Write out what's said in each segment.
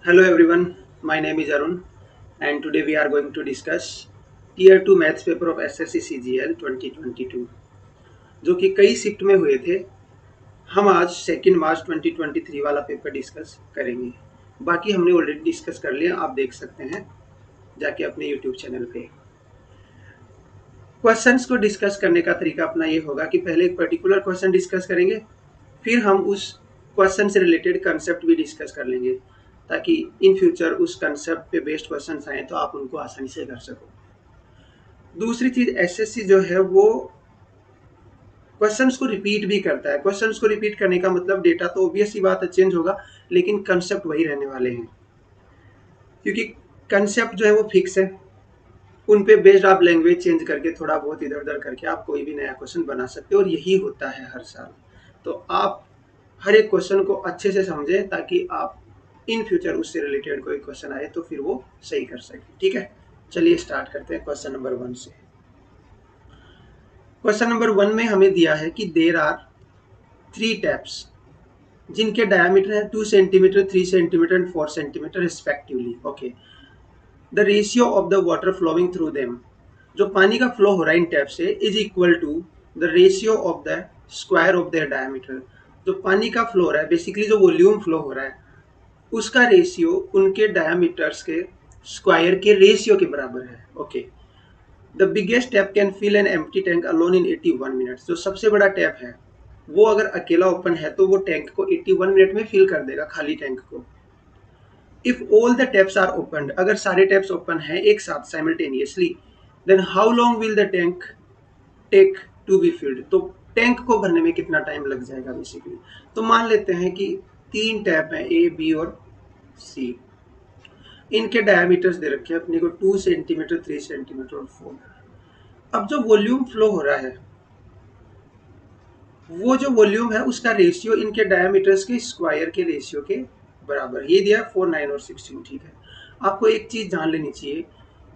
Hello everyone, my name is Arun and today we are going to discuss Tier 2 Maths paper of SSC CGL 2022 जो कि कई shift में हुए थे। हम आज 2 मार्च 2023 वाला पेपर डिस्कस करेंगे। बाकी हमने ऑलरेडी डिस्कस कर लिया, आप देख सकते हैं जाके अपने यूट्यूब चैनल पे। क्वेश्चंस को डिस्कस करने का तरीका अपना ये होगा कि पहले एक पर्टिकुलर क्वेश्चन डिस्कस करेंगे, फिर हम उस क्वेश्चन से रिलेटेड कंसेप्ट भी डिस्कस कर लेंगे ताकि इन फ्यूचर उस कंसेप्ट पे बेस्ड क्वेश्चन आए तो आप उनको आसानी से कर सको। दूसरी चीज, एसएससी जो है वो क्वेश्चंस को रिपीट भी करता है। क्वेश्चंस को रिपीट करने का मतलब डेटा तो ऑब्वियस ही बात है चेंज होगा, लेकिन कंसेप्ट वही रहने वाले हैं क्योंकि कंसेप्ट जो है वो फिक्स है। उन पे बेस्ड आप लैंग्वेज चेंज करके थोड़ा बहुत इधर उधर करके आप कोई भी नया क्वेश्चन बना सकते हो और यही होता है हर साल। तो आप हर एक क्वेश्चन को अच्छे से समझें ताकि आप इन फ्यूचर उससे रिलेटेड कोई क्वेश्चन आए तो फिर वो सही कर सके। ठीक है, चलिए स्टार्ट करते हैं क्वेश्चन नंबर 1 से। क्वेश्चन नंबर 1 में हमें दिया है कि देर आर 3 टैप्स जिनके डायमीटर है 2 centimetre, 3 centimetre and 4 centimetre respectively. Okay, the ratio of the water flowing through them, जो पानी का फ्लो हो रहा है इन टैप से, is equal to the ratio of the square of their diameter. जो पानी का फ्लो हो रहा है, बेसिकली जो वॉल्यूम फ्लो हो रहा है, उसका रेशियो उनके डायमीटर्स के स्क्वायर के रेशियो के बराबर है। Okay, the biggest tap can fill an empty tank alone in 81 minutes. जो सबसे बड़ा टैप है वो अगर अकेला ओपन है तो वो टैंक को 81 मिनट में फिल कर देगा, खाली टैंक को। If all the taps are open, अगर सारे टैप्स ओपन हैं एक साथ simultaneously, then how long will the tank take to be filled. तो टैंक को भरने में कितना टाइम लग जाएगा बेसिकली। तो मान लेते हैं कि 3 टैप हैं, ए, बी और सी। इनके डायमीटर्स दे रखे हैं अपने को 2 सेंटीमीटर, 3 सेंटीमीटर और 4। अब जो वॉल्यूम फ्लो हो रहा है, वो जो वॉल्यूम है उसका रेशियो इनके डायमीटर्स के स्क्वायर के रेशियो के बराबर। ये दिया 4, 9 और 16। ठीक है, आपको एक चीज जान लेनी चाहिए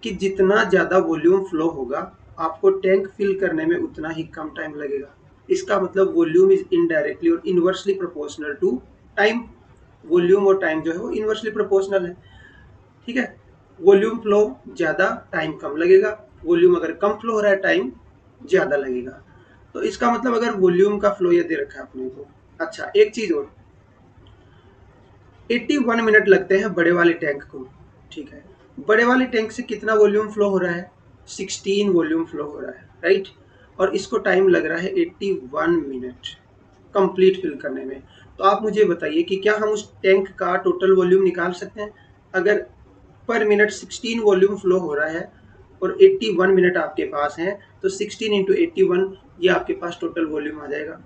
कि जितना ज्यादा वॉल्यूम फ्लो होगा आपको टैंक फिल करने में उतना ही कम टाइम लगेगा। इसका मतलब वॉल्यूम इज इनडायरेक्टली और inversely proportional to time. Volume और टाइम जो है वो इनवर्सली प्रोपोर्शनल है। ठीक है, वॉल्यूम फ्लो ज्यादा, टाइम कम लगेगा। वॉल्यूम अगर कम फ्लो हो रहा है, टाइम ज्यादा लगेगा। तो इसका मतलब अगर वॉल्यूम का फ्लो ये दे रखा है अपने को। अच्छा, एक चीज और, 81 मिनट लगते हैं बड़े वाले टैंक को। ठीक है, बड़े वाले टैंक से कितना वॉल्यूम फ्लो हो रहा है, 16 वॉल्यूम फ्लो हो रहा है, राइट। और इसको टाइम लग रहा है 81 मिनट कंप्लीट फिल करने में। तो आप मुझे बताइए कि क्या हम उस टैंक का टोटल वॉल्यूम निकाल सकते हैं। अगर पर मिनट 16 वॉल्यूम फ्लो हो रहा है और 81 मिनट आपके पास हैं, तो 16 इंटू 81 ये आपके पास टोटल वॉल्यूम आ जाएगा।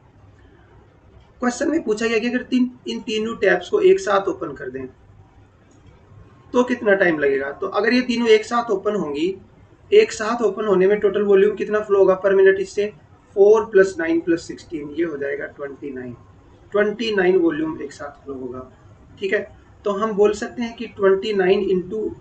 क्वेश्चन में पूछा गया कि अगर इन तीनों टैब्स को एक साथ ओपन कर दें तो कितना टाइम लगेगा। तो अगर ये तीनों एक साथ ओपन होंगी, एक साथ ओपन होने में टोटल वॉल्यूम कितना फ्लो होगा पर मिनट, इससे 4 + 9 + 16 ये हो जाएगा 29 वॉल्यूम एक साथ फ्लो होगा। ठीक है, तो हम बोल सकते हैं कि 29 इंटू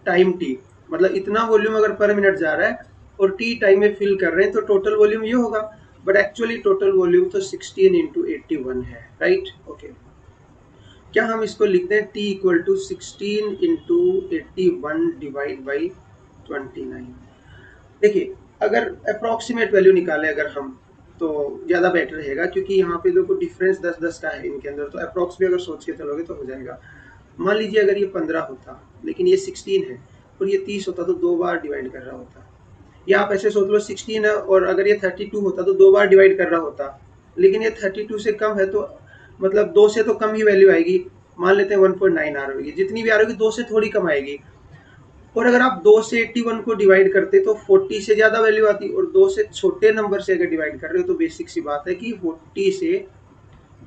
टाइम टी, मतलब इतना वॉल्यूम अगर पर मिनट जा रहा है और टी टाइम में फिल कर रहे हैं तो टोटल वॉल्यूम ये होगा। बट एक्चुअली टोटल वॉल्यूम तो 16 इंटू 81 है, राइट। ओके, क्या हम इसको लिखते हैं t = 16 इंटू 81 डिवाइड बाई 29। देखिए, अगर अप्रोक्सीमेट वैल्यू निकाले अगर हम तो ज़्यादा बेटर रहेगा क्योंकि यहाँ पे देखो डिफरेंस 10-10 का है इनके अंदर, तो अप्रोक्स भी अगर सोच के चलोगे तो हो जाएगा। मान लीजिए अगर ये 15 होता लेकिन ये 16 है और ये 30 होता तो 2 बार डिवाइड कर रहा होता। या आप ऐसे सोच लो 16 है और अगर ये 32 होता तो 2 बार डिवाइड कर रहा होता, लेकिन ये 32 से कम है तो मतलब 2 से तो कम ही वैल्यू आएगी। मान लेते हैं 1.9 आ रही है, जितनी भी आ रही है 2 से थोड़ी कम आएगी। और अगर आप 2 से 81 को डिवाइड करते तो 40 से ज्यादा वैल्यू आती, और 2 से छोटे नंबर से अगर डिवाइड कर रहे हो तो बेसिक सी बात है कि 40 से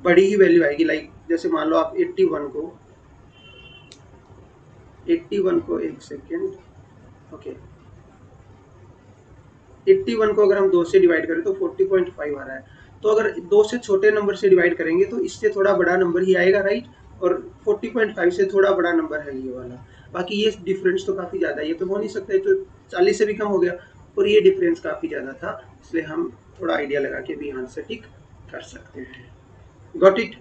बड़ी ही वैल्यू आएगी। लाइक जैसे मान लो आप 81 को एक सेकेंड, ओके, 81 को अगर हम 2 से डिवाइड करें तो 40.5 आ रहा है। तो अगर 2 से छोटे नंबर से डिवाइड करेंगे तो इससे थोड़ा बड़ा नंबर ही आएगा, राइट। और 40.5 से थोड़ा बड़ा नंबर है ये वाला। बाकी ये डिफरेंस तो काफ़ी ज़्यादा है, ये तो हो नहीं सकता, तो 40 से भी कम हो गया और ये डिफरेंस काफ़ी ज़्यादा था, इसलिए हम थोड़ा आइडिया लगा के भी आंसर टिक कर सकते हैं। Got it.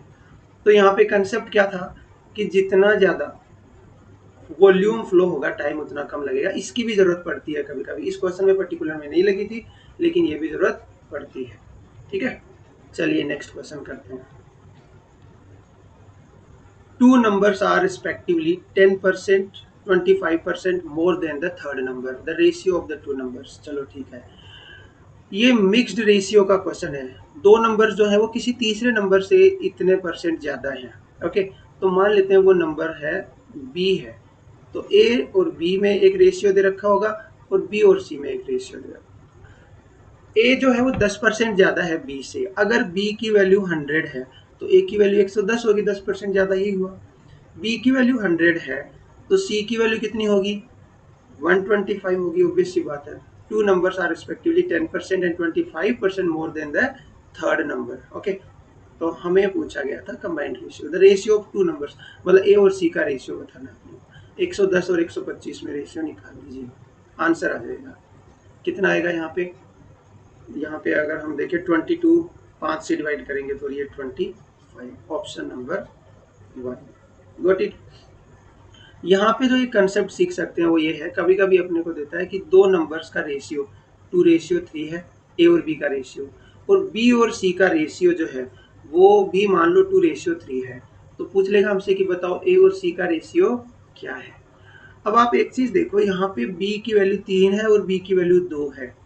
तो यहाँ पे कंसेप्ट क्या था कि जितना ज़्यादा वॉल्यूम फ्लो होगा टाइम उतना कम लगेगा। इसकी भी जरूरत पड़ती है कभी कभी, इस क्वेश्चन में पर्टिकुलर में नहीं लगी थी लेकिन ये भी जरूरत पड़ती है। ठीक है, चलिए नेक्स्ट क्वेश्चन करते हैं। Two numbers are respectively 10%, 25% more than the third number, the ratio of the two numbers. चलो ठीक है, ये मिक्स्ड रेशियो का क्वेश्चन है। दो नंबर जो है वो किसी तीसरे नंबर से इतने परसेंट ज्यादा है। ओके, तो मान लेते हैं वो नंबर है बी है, तो ए और बी में एक रेशियो दे रखा होगा और बी और सी में एक रेशियो दे रखा। ए जो है वो 10% ज्यादा है बी से। अगर बी की वैल्यू 100 है तो ए की वैल्यू 110 होगी, 10% ज्यादा ही हुआ। बी की वैल्यू 100 है तो सी की वैल्यू कितनी होगी, 125 होगी। ऑब्वियस सी बात है, two numbers are respectively 10% and 25% more than the third number. Okay, तो हमें पूछा गया था combined ratio, the ratio of two numbers, मतलब ए और सी का रेशियो बताना है। 110 और 125 में रेशियो निकाल लीजिए, आंसर आ जाएगा। कितना आएगा यहाँ पे, यहाँ पे अगर हम देखें 22 5 से डिवाइड करेंगे तो ये 25, ऑप्शन नंबर 1। Got it. यहाँ पे जो ये कंसेप्ट सीख सकते हैं वो ये है, कभी कभी अपने को देता है कि दो नंबर्स का रेशियो 2:3 है, ए और बी का रेशियो, और बी और सी का रेशियो जो है वो भी मान लो 2:3 है। तो पूछ लेगा हमसे कि बताओ ए और सी का रेशियो क्या है। अब आप एक चीज देखो, यहाँ पे बी की वैल्यू 3 है और बी की वैल्यू 2 है,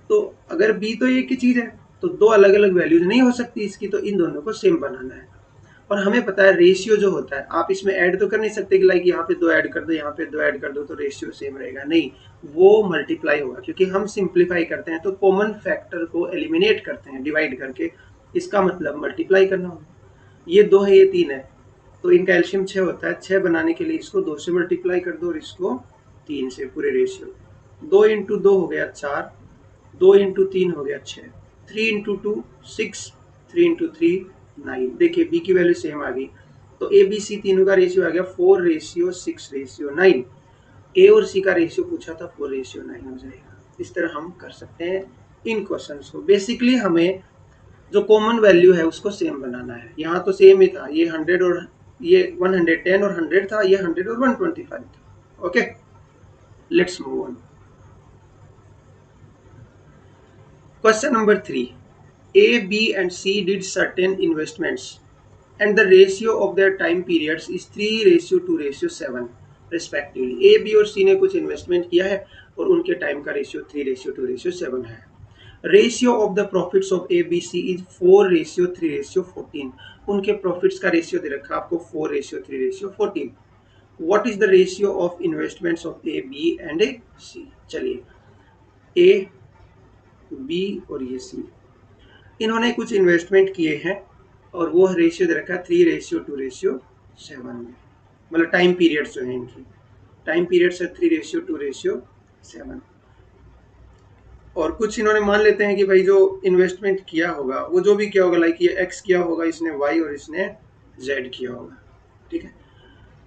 तो अगर बी तो एक ही चीज है तो दो अलग अलग वैल्यूज नहीं हो सकती इसकी, तो इन दोनों को सेम बनाना है। और हमें पता है रेशियो जो होता है, आप इसमें ऐड तो कर नहीं सकते कि लाइक यहाँ पे 2 ऐड कर दो, यहाँ पे 2 ऐड कर दो तो रेशियो सेम रहेगा, नहीं, वो मल्टीप्लाई होगा। क्योंकि हम सिंप्लीफाई करते हैं तो कॉमन फैक्टर को एलिमिनेट करते हैं डिवाइड करके, इसका मतलब मल्टीप्लाई करना होगा। ये 2 है, ये 3 है, तो इनका एलशियम 6 होता है। 6 बनाने के लिए इसको 2 से मल्टीप्लाई कर दो और इसको 3 से, पूरे रेशियो। 2 इंटू 2 हो गया 4, 2 इंटू 3 हो गया 6, 3 इंटू 2 6, 3 इंटू 3 9। देखिए बी की वैल्यू सेम आ गई, तो ए बी सी तीनों का रेशियो आ गया 4:6:9। ए और सी का रेशियो पूछा था, 4:9 हो जाएगा। इस तरह हम कर सकते हैं इन क्वेश्चंस को। बेसिकली हमें जो कॉमन वैल्यू है उसको सेम बनाना है। यहाँ तो सेम ही था, ये 100 और ये 110 और 100 था, ये 100 और 125 था। Okay, let's move on. Question number 3. A, B and C did certain investments and the ratio of their time periods is 3:2:7 respectively. A, B और C ने कुछ इन्वेस्टमेंट किया है और उनके टाइम का रेशियो 3:2:7 है। Ratio of the profits of A B C is 4:3:14। उनके प्रॉफिट्स का रेशियो दे रखा आपको 4:3:14। What is the ratio of investments of A B and A C. चलिए, ए बी और ये सी, इन्होंने कुछ इन्वेस्टमेंट किए हैं और वो रेशियो दे रखा है 3:2:7 में, मतलब टाइम पीरियड्स जो है इनकी, टाइम पीरियड्स है 3:2:7। और कुछ इन्होंने मान लेते हैं कि भाई जो इन्वेस्टमेंट किया होगा वो जो भी किया होगा, लाइक ये एक्स किया होगा, इसने वाई और इसने जेड किया होगा। ठीक है,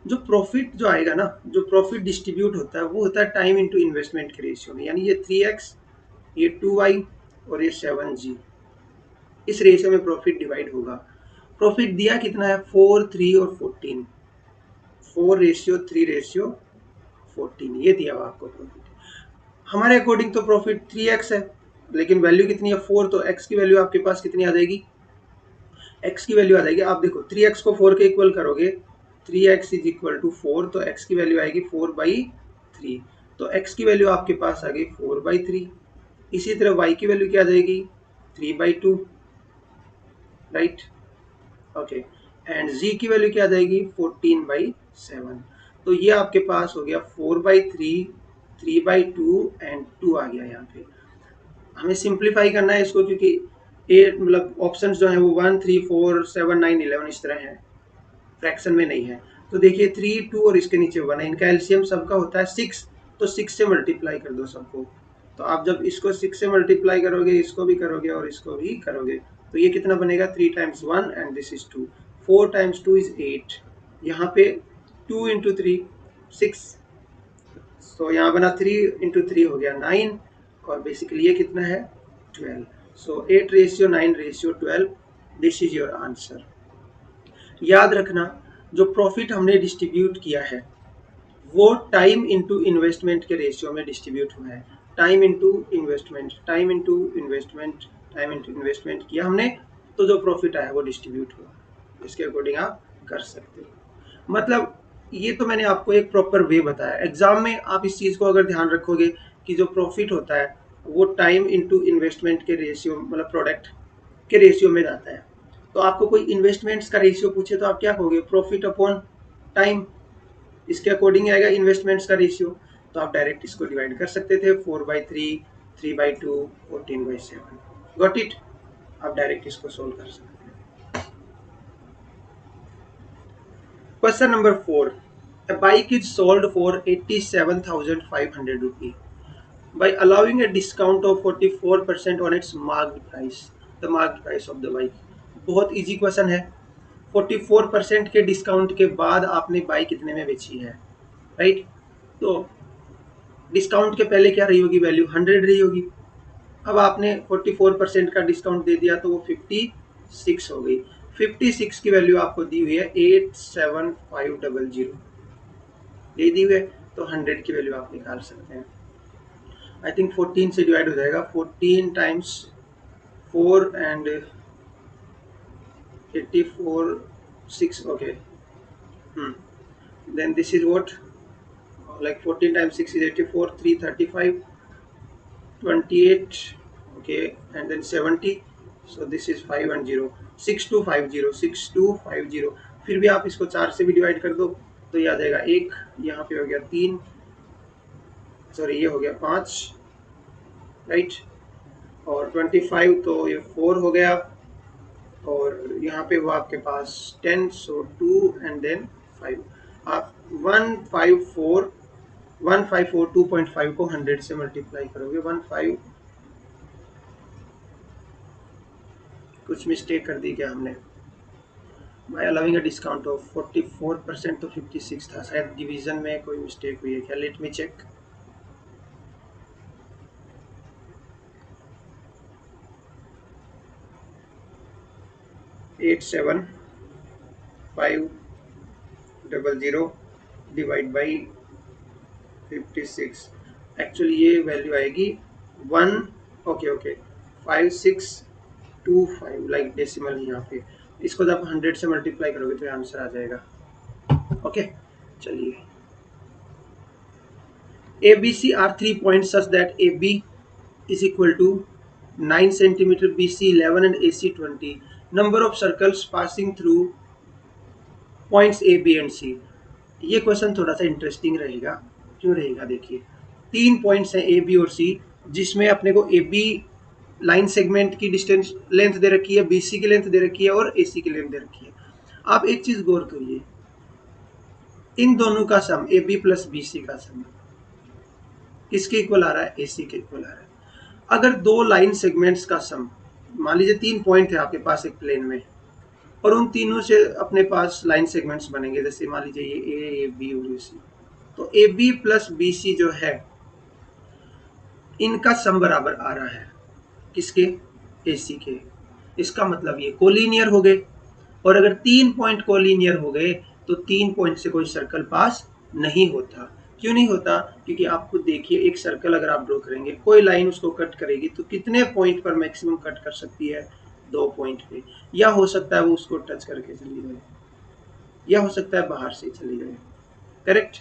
जो प्रॉफिट जो आएगा ना, जो प्रॉफिट डिस्ट्रीब्यूट होता है वो होता है टाइम इंटू इन्वेस्टमेंट के रेशियो में। यानी ये 3x, ये 2y और ये 7g, इस रेशियो में प्रॉफिट डिवाइड होगा। प्रॉफिट दिया कितना है, 4, 3 और 14, 4:3:14, ये दिया हुआ आपको प्रॉफिट। हमारे अकॉर्डिंग तो प्रॉफिट 3x है, लेकिन वैल्यू कितनी है 4, तो x की वैल्यू आपके पास कितनी आ जाएगी, x की वैल्यू आ जाएगी, आप देखो 3x को 4 के इक्वल करोगे, 3x इज इक्वल टू 4, तो x की वैल्यू आएगी 4/3, तो x की वैल्यू आपके पास आ गई 4/3। इसी तरह y की वैल्यू क्या आ जाएगी, 3/2, राइट। ओके, एंड z की वैल्यू क्या आ जाएगी, 14/7। तो ये आपके पास हो गया 4/3, 3/2 एंड 2 आ गया। यहाँ पे हमें सिंप्लीफाई करना है इसको, क्योंकि ए मतलब ऑप्शंस जो है वो 1, 3, 4, 7, 9, 11 इस तरह है, फ्रैक्शन में नहीं है। तो देखिए 3, 2 और इसके नीचे 1 है, इनका एलसीएम सबका होता है 6, तो 6 से मल्टीप्लाई कर दो सबको। तो आप जब इसको 6 से मल्टीप्लाई करोगे, इसको भी करोगे और इसको भी करोगे, तो ये कितना बनेगा, 3 times 1 and this is 2, 4 times 2 is 8। यहाँ पे 2 into 3 6, तो यहाँ बना 3 into 3 हो गया 9, और बेसिकली ये कितना है 12। सो 8:9:12, दिस इज योर आंसर। याद रखना, जो प्रॉफिट हमने डिस्ट्रीब्यूट किया है वो टाइम इंटू इन्वेस्टमेंट के रेशियो में डिस्ट्रीब्यूट हुआ है। Time into investment, time into investment, time into investment किया हमने, तो जो प्रॉफिट आया वो डिस्ट्रीब्यूट हुआ। इसके अकॉर्डिंग आप कर सकते हो। मतलब ये तो मैंने आपको एक प्रॉपर वे बताया। एग्जाम में आप इस चीज़ को अगर ध्यान रखोगे कि जो प्रॉफिट होता है वो टाइम इंटू इन्वेस्टमेंट के रेशियो, मतलब प्रोडक्ट के रेशियो में जाता है। तो आपको कोई इन्वेस्टमेंट्स का रेशियो पूछे तो आप क्या कहोगे? Profit upon time. इसके अकॉर्डिंग आएगा इन्वेस्टमेंट्स का रेशियो। तो आप डायरेक्ट इसको डिवाइड कर सकते थे, 4/3, 3/2, 14/7। Got it? आप डायरेक्ट इसको सोल्व कर सकते हैं। Question number 4, a bike is sold for 87,500 rupees by allowing a discount of 44% on its marked price, the marked price of the bike। बहुत इजी क्वेश्चन है। 44% के डिस्काउंट के बाद आपने बाइक कितने में बेची है, राइट? तो डिस्काउंट के पहले क्या रही होगी वैल्यू? 100 रही होगी। अब आपने 44% का डिस्काउंट दे दिया तो वो 56 हो गई। 56 की वैल्यू आपको दी हुई है 87500 दे दी हुई है, तो 100 की वैल्यू आप निकाल सकते हैं। आई थिंक 14 से डिवाइड हो जाएगा, 14 times 4 and 84 6, okay. Then this is what, like 14 times 6 is 84, 335, 28, okay, and then 70, so this is 5 and 0, 6250, 6250। फिर भी आप इसको 4 से भी डिवाइड कर दो तो ये आ जाएगा 1, यहाँ पे हो गया 3, सॉरी ये हो गया 5, राइट, और 25 तो ये 4 हो गया, और यहाँ पे वो आपके पास 10, सो 2 एंड देन 5। आप 154 2.5 को 100 से मल्टीप्लाई करोगे, 15, कुछ मिस्टेक कर दी क्या हमने? By allowing a discount of 44%, तो 56 था, शायद डिवीजन में कोई मिस्टेक हुई है क्या? Let me check. At 7,500 divide by 56, actually ये वैल्यू आएगी 1, ओके ओके, 5625, लाइक डेसिमल यहाँ पे। इसको जब 100 से मल्टीप्लाई करोगे तो आंसर आ जाएगा। ओके, चलिए। ABC are 3 points such that AB is equal to 9 centimeter, BC 11 and AC 20। Number of circles passing through points A, B and C। ये क्वेश्चन थोड़ा सा इंटरेस्टिंग रहेगा। क्यों रहेगा? देखिए, 3 पॉइंट्स हैं A, B और C, जिसमें अपने को AB लाइन सेगमेंट की डिस्टेंस लेंथ दे रखी है, BC की लेंथ दे रखी है और AC की लेंथ दे रखी है। आप एक चीज गौर करिए, इन दोनों का सम AB प्लस BC का सम किसके इक्वल आ रहा है? AC के इक्वल आ रहा है। अगर दो लाइन सेगमेंट्स का सम, मान लीजिए 3 पॉइंट है आपके पास एक प्लेन में, और उन तीनों से अपने पास लाइन सेगमेंट्स बनेंगे, जैसे मान लीजिए ये A, B और C, तो AB प्लस BC जो है इनका सम बराबर आ रहा है किसके? AC के। इसका मतलब ये कोलिनियर हो गए, और अगर 3 पॉइंट कोलिनियर हो गए तो 3 पॉइंट से कोई सर्कल पास नहीं होता। क्यों नहीं होता? क्योंकि आप खुद देखिए, एक सर्कल अगर आप ड्रॉ करेंगे, कोई लाइन उसको कट करेगी तो कितने पॉइंट पर मैक्सिमम कट कर सकती है? 2 पॉइंट पे, या हो सकता है वो उसको टच करके चली जाए, या हो सकता है बाहर से चली जाए, करेक्ट?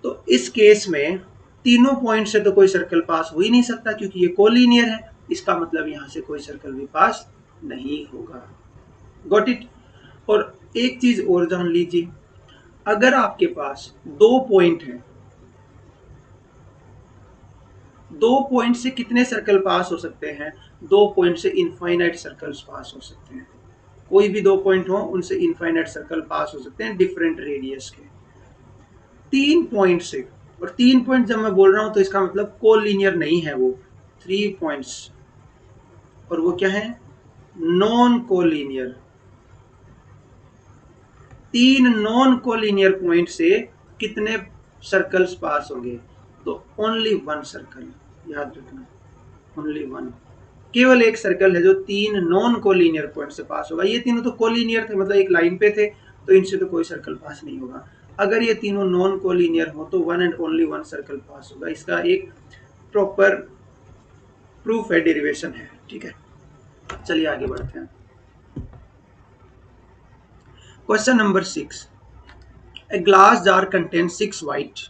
तो इस केस में तीनों पॉइंट से तो कोई सर्कल पास हो ही नहीं सकता, क्योंकि ये कोलिनियर है। इसका मतलब यहां से कोई सर्कल भी पास नहीं होगा। Got it? और एक चीज और जान लीजिए, अगर आपके पास 2 पॉइंट है, 2 पॉइंट से कितने सर्कल पास हो सकते हैं? 2 पॉइंट से इनफाइनाइट सर्कल्स पास हो सकते हैं। कोई भी 2 पॉइंट हो, उनसे इनफाइनाइट सर्कल पास हो सकते हैं डिफरेंट रेडियस के। 3 पॉइंट से, और 3 पॉइंट जब मैं बोल रहा हूं तो इसका मतलब कोलिनियर नहीं है वो 3 पॉइंट्स, और वो क्या है? Non collinear. 3 non collinear point से कितने सर्कल्स पास होंगे? तो ओनली 1 सर्कल, याद रखना, ओनली 1। केवल एक सर्कल है जो 3 नॉन कोलिनियर पॉइंट से पास होगा। ये तीनों तो कोलिनियर थे, मतलब एक लाइन पे थे, तो इनसे तो कोई सर्कल पास नहीं होगा। अगर ये तीनों नॉन कोलिनियर हो तो one and only one circle पास होगा। इसका एक प्रॉपर प्रूफ है, डेरिवेशन है। ठीक है, चलिए आगे बढ़ते हैं। Question number 6, a glass jar contains 6 white,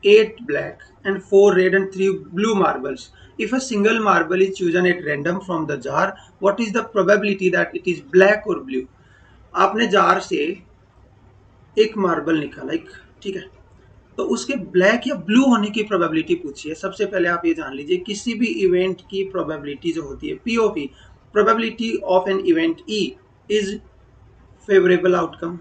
8 black and 4 red and 3 blue marbles. If a single marble is chosen at random from the jar, what is the probability that it is black or blue? आपने jar से एक marble निकाला एक, ठीक है, तो उसके black या ब्लू होने की प्रोबेबिलिटी पूछी है। सबसे पहले आप ये जान लीजिए, किसी भी इवेंट की प्रोबेबिलिटी जो होती है POP, probability of an event E is favourable outcome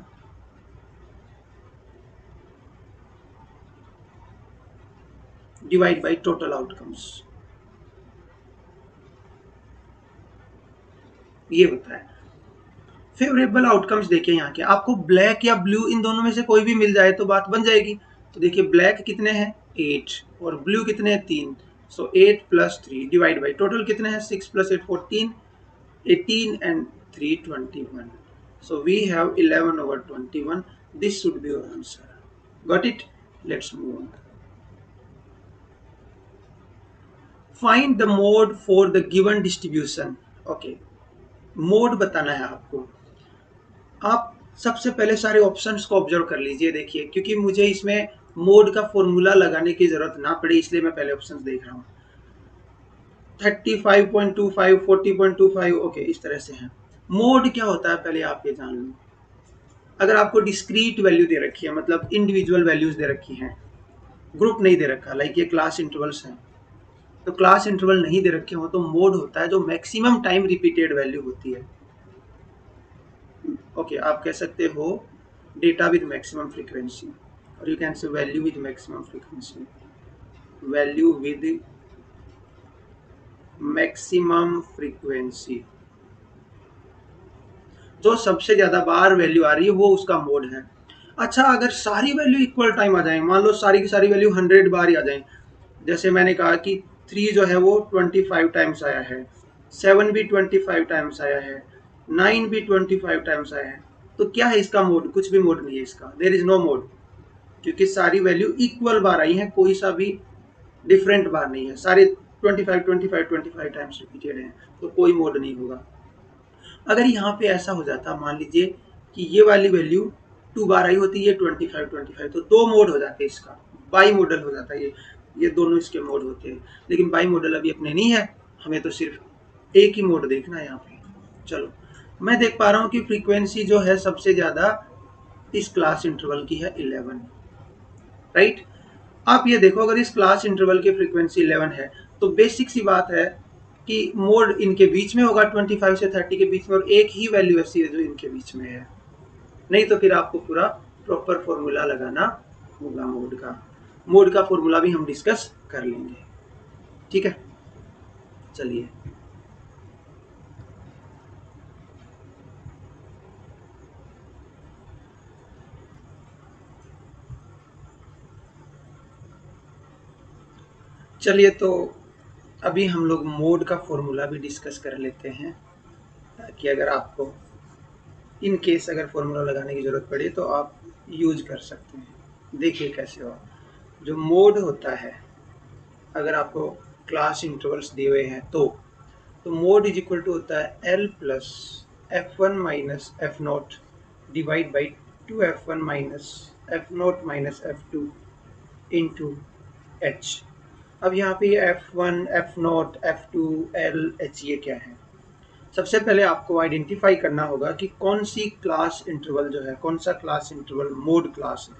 divide by total outcomes, ये होता है फेवरेबल आउटकम्स। देखिए यहाँ के आपको ब्लैक या ब्लू इन दोनों में से कोई भी मिल जाए तो बात बन जाएगी। तो देखिए ब्लैक कितने हैं 8 और ब्लू कितने हैं 3, सो 8 + 3 डिवाइड बाय टोटल कितने हैं 6 + 8 14, 18 and 3 21, so we have 11/21. This should be your answer. Got it? Let's move on. Find the mode for the given distribution. Okay, mode बताना है आपको। आप सबसे पहले सारे ऑप्शंस को ऑब्जर्व कर लीजिए। देखिए, क्योंकि मुझे इसमें मोड का फॉर्मूला लगाने की जरूरत ना पड़े इसलिए मैं पहले ऑप्शंस देख रहा हूँ। 35.25, 40.25, ओके, इस तरह से है। मोड क्या होता है पहले आप ये जान लो। अगर आपको डिस्क्रीट वैल्यू दे रखी है, मतलब इंडिविजुअल वैल्यूज दे रखी हैं, ग्रुप नहीं दे रखा, लाइक ये क्लास इंटरवल्स हैं, तो क्लास इंटरवल नहीं दे रखे हो तो मोड होता है जो मैक्सिमम टाइम रिपीटेड वैल्यू होती है। ओके, आप कह सकते हो डेटा विद मैक्सिमम फ्रीक्वेंसी, और you can say value with maximum frequency, value with maximum frequency, जो सबसे ज्यादा बार वैल्यू आ रही है वो उसका मोड है। अच्छा, अगर सारी वैल्यू इक्वल टाइम आ जाए, मान लो सारी की सारी वैल्यू 100 बार ही आ जाए, जैसे मैंने कहा कि 3 जो है वो 25 टाइम्स आया है, 7 भी 25 टाइम्स आया है, 9 भी 25 टाइम्स आया है, तो क्या है इसका मोड? कुछ भी मोड नहीं है इसका, देयर इज नो मोड, क्योंकि सारी वैल्यू इक्वल बार आई है, कोई सा भी डिफरेंट बार नहीं है, सारे 25 टाइम्स रिपीटेड है, तो कोई मोड नहीं होगा। अगर यहाँ पे ऐसा हो जाता, मान लीजिए कि ये वाली वैल्यू 2 बार आई होती है 25, तो 2 मोड हो जाते इसका, बाई मॉडल हो जाता है, ये दोनों इसके मोड होते हैं। लेकिन बाई मॉडल अभी अपने नहीं है, हमें तो सिर्फ एक ही मोड देखना है यहाँ पे। चलो, मैं देख पा रहा हूँ कि फ्रीक्वेंसी जो है सबसे ज्यादा इस क्लास इंटरवल की है 11, राइट। आप ये देखो, अगर इस क्लास इंटरवल की फ्रीक्वेंसी 11 है तो बेसिक सी बात है कि मोड इनके बीच में होगा, 25 से 30 के बीच में, और एक ही वैल्यू ऐसी है जो इनके बीच में है, नहीं तो फिर आपको पूरा प्रॉपर फॉर्मूला लगाना होगा मोड का। मोड का फॉर्मूला भी हम डिस्कस कर लेंगे, ठीक है। चलिए, चलिए तो अभी हम लोग मोड का फॉर्मूला भी डिस्कस कर लेते हैं, ताकि अगर आपको इन केस अगर फॉर्मूला लगाने की जरूरत पड़े तो आप यूज कर सकते हैं। देखिए कैसे हो। जो मोड होता है, अगर आपको क्लास इंटरवल्स दिए हुए हैं तो मोड इज इक्वल टू होता है L plus F1 minus F0 divide by 2F1 minus F0 minus F2 into H। अब यहाँ पे F1, F0, F2, L, H ये क्या है? सबसे पहले आपको आइडेंटिफाई करना होगा कि कौन सी क्लास इंटरवल जो है, कौन सा क्लास इंटरवल मोड क्लास है।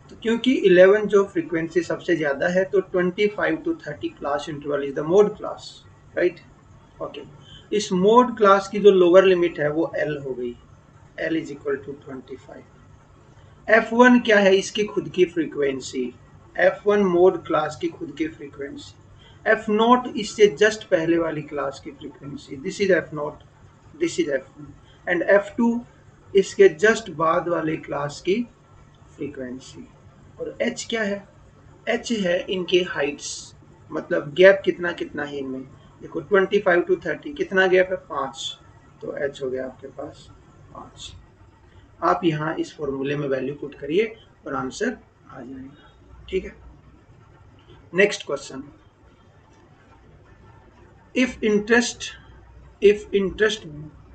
तो क्योंकि 11 जो फ्रीक्वेंसी सबसे ज्यादा है, तो 25 to 30 class interval is the mode class, right. Okay, इस मोड क्लास की जो लोअर लिमिट है वो L हो गई, L is equal to 25। F1 क्या है? इसकी खुद की फ्रीक्वेंसी, F1 मोड क्लास की खुद की फ्रीक्वेंसी। F0 इससे जस्ट पहले वाली क्लास की frequency, this is F0, this is F1, and F2 इसके जस्ट बाद वाले क्लास की फ्रीक्वेंसी। और H क्या है? H है इनके हाइट्स, मतलब गैप कितना कितना है इनमें। देखो 25 to 30 कितना गैप है? 5, तो H हो गया आपके पास 5। आप यहाँ इस फॉर्मूले में वैल्यू पुट करिए और आंसर आ जाएगा। ठीक है, next question, if interest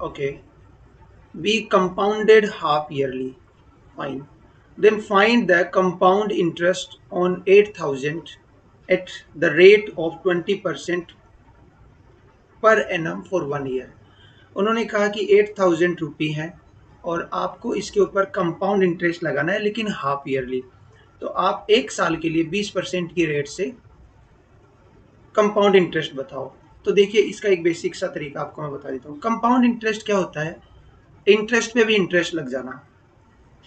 okay be compounded half yearly, fine, then find the compound interest on 8,000 at the rate of 20% per annum for 1 year. उन्होंने कहा कि 8,000 रुपी है और आपको इसके ऊपर कंपाउंड इंटरेस्ट लगाना है, लेकिन हाफ ईयरली। तो आप एक साल के लिए 20% की रेट से कंपाउंड इंटरेस्ट बताओ। तो देखिए, इसका एक बेसिक सा तरीका आपको मैं बता देता हूँ। कंपाउंड इंटरेस्ट क्या होता है? इंटरेस्ट पे भी इंटरेस्ट लग जाना।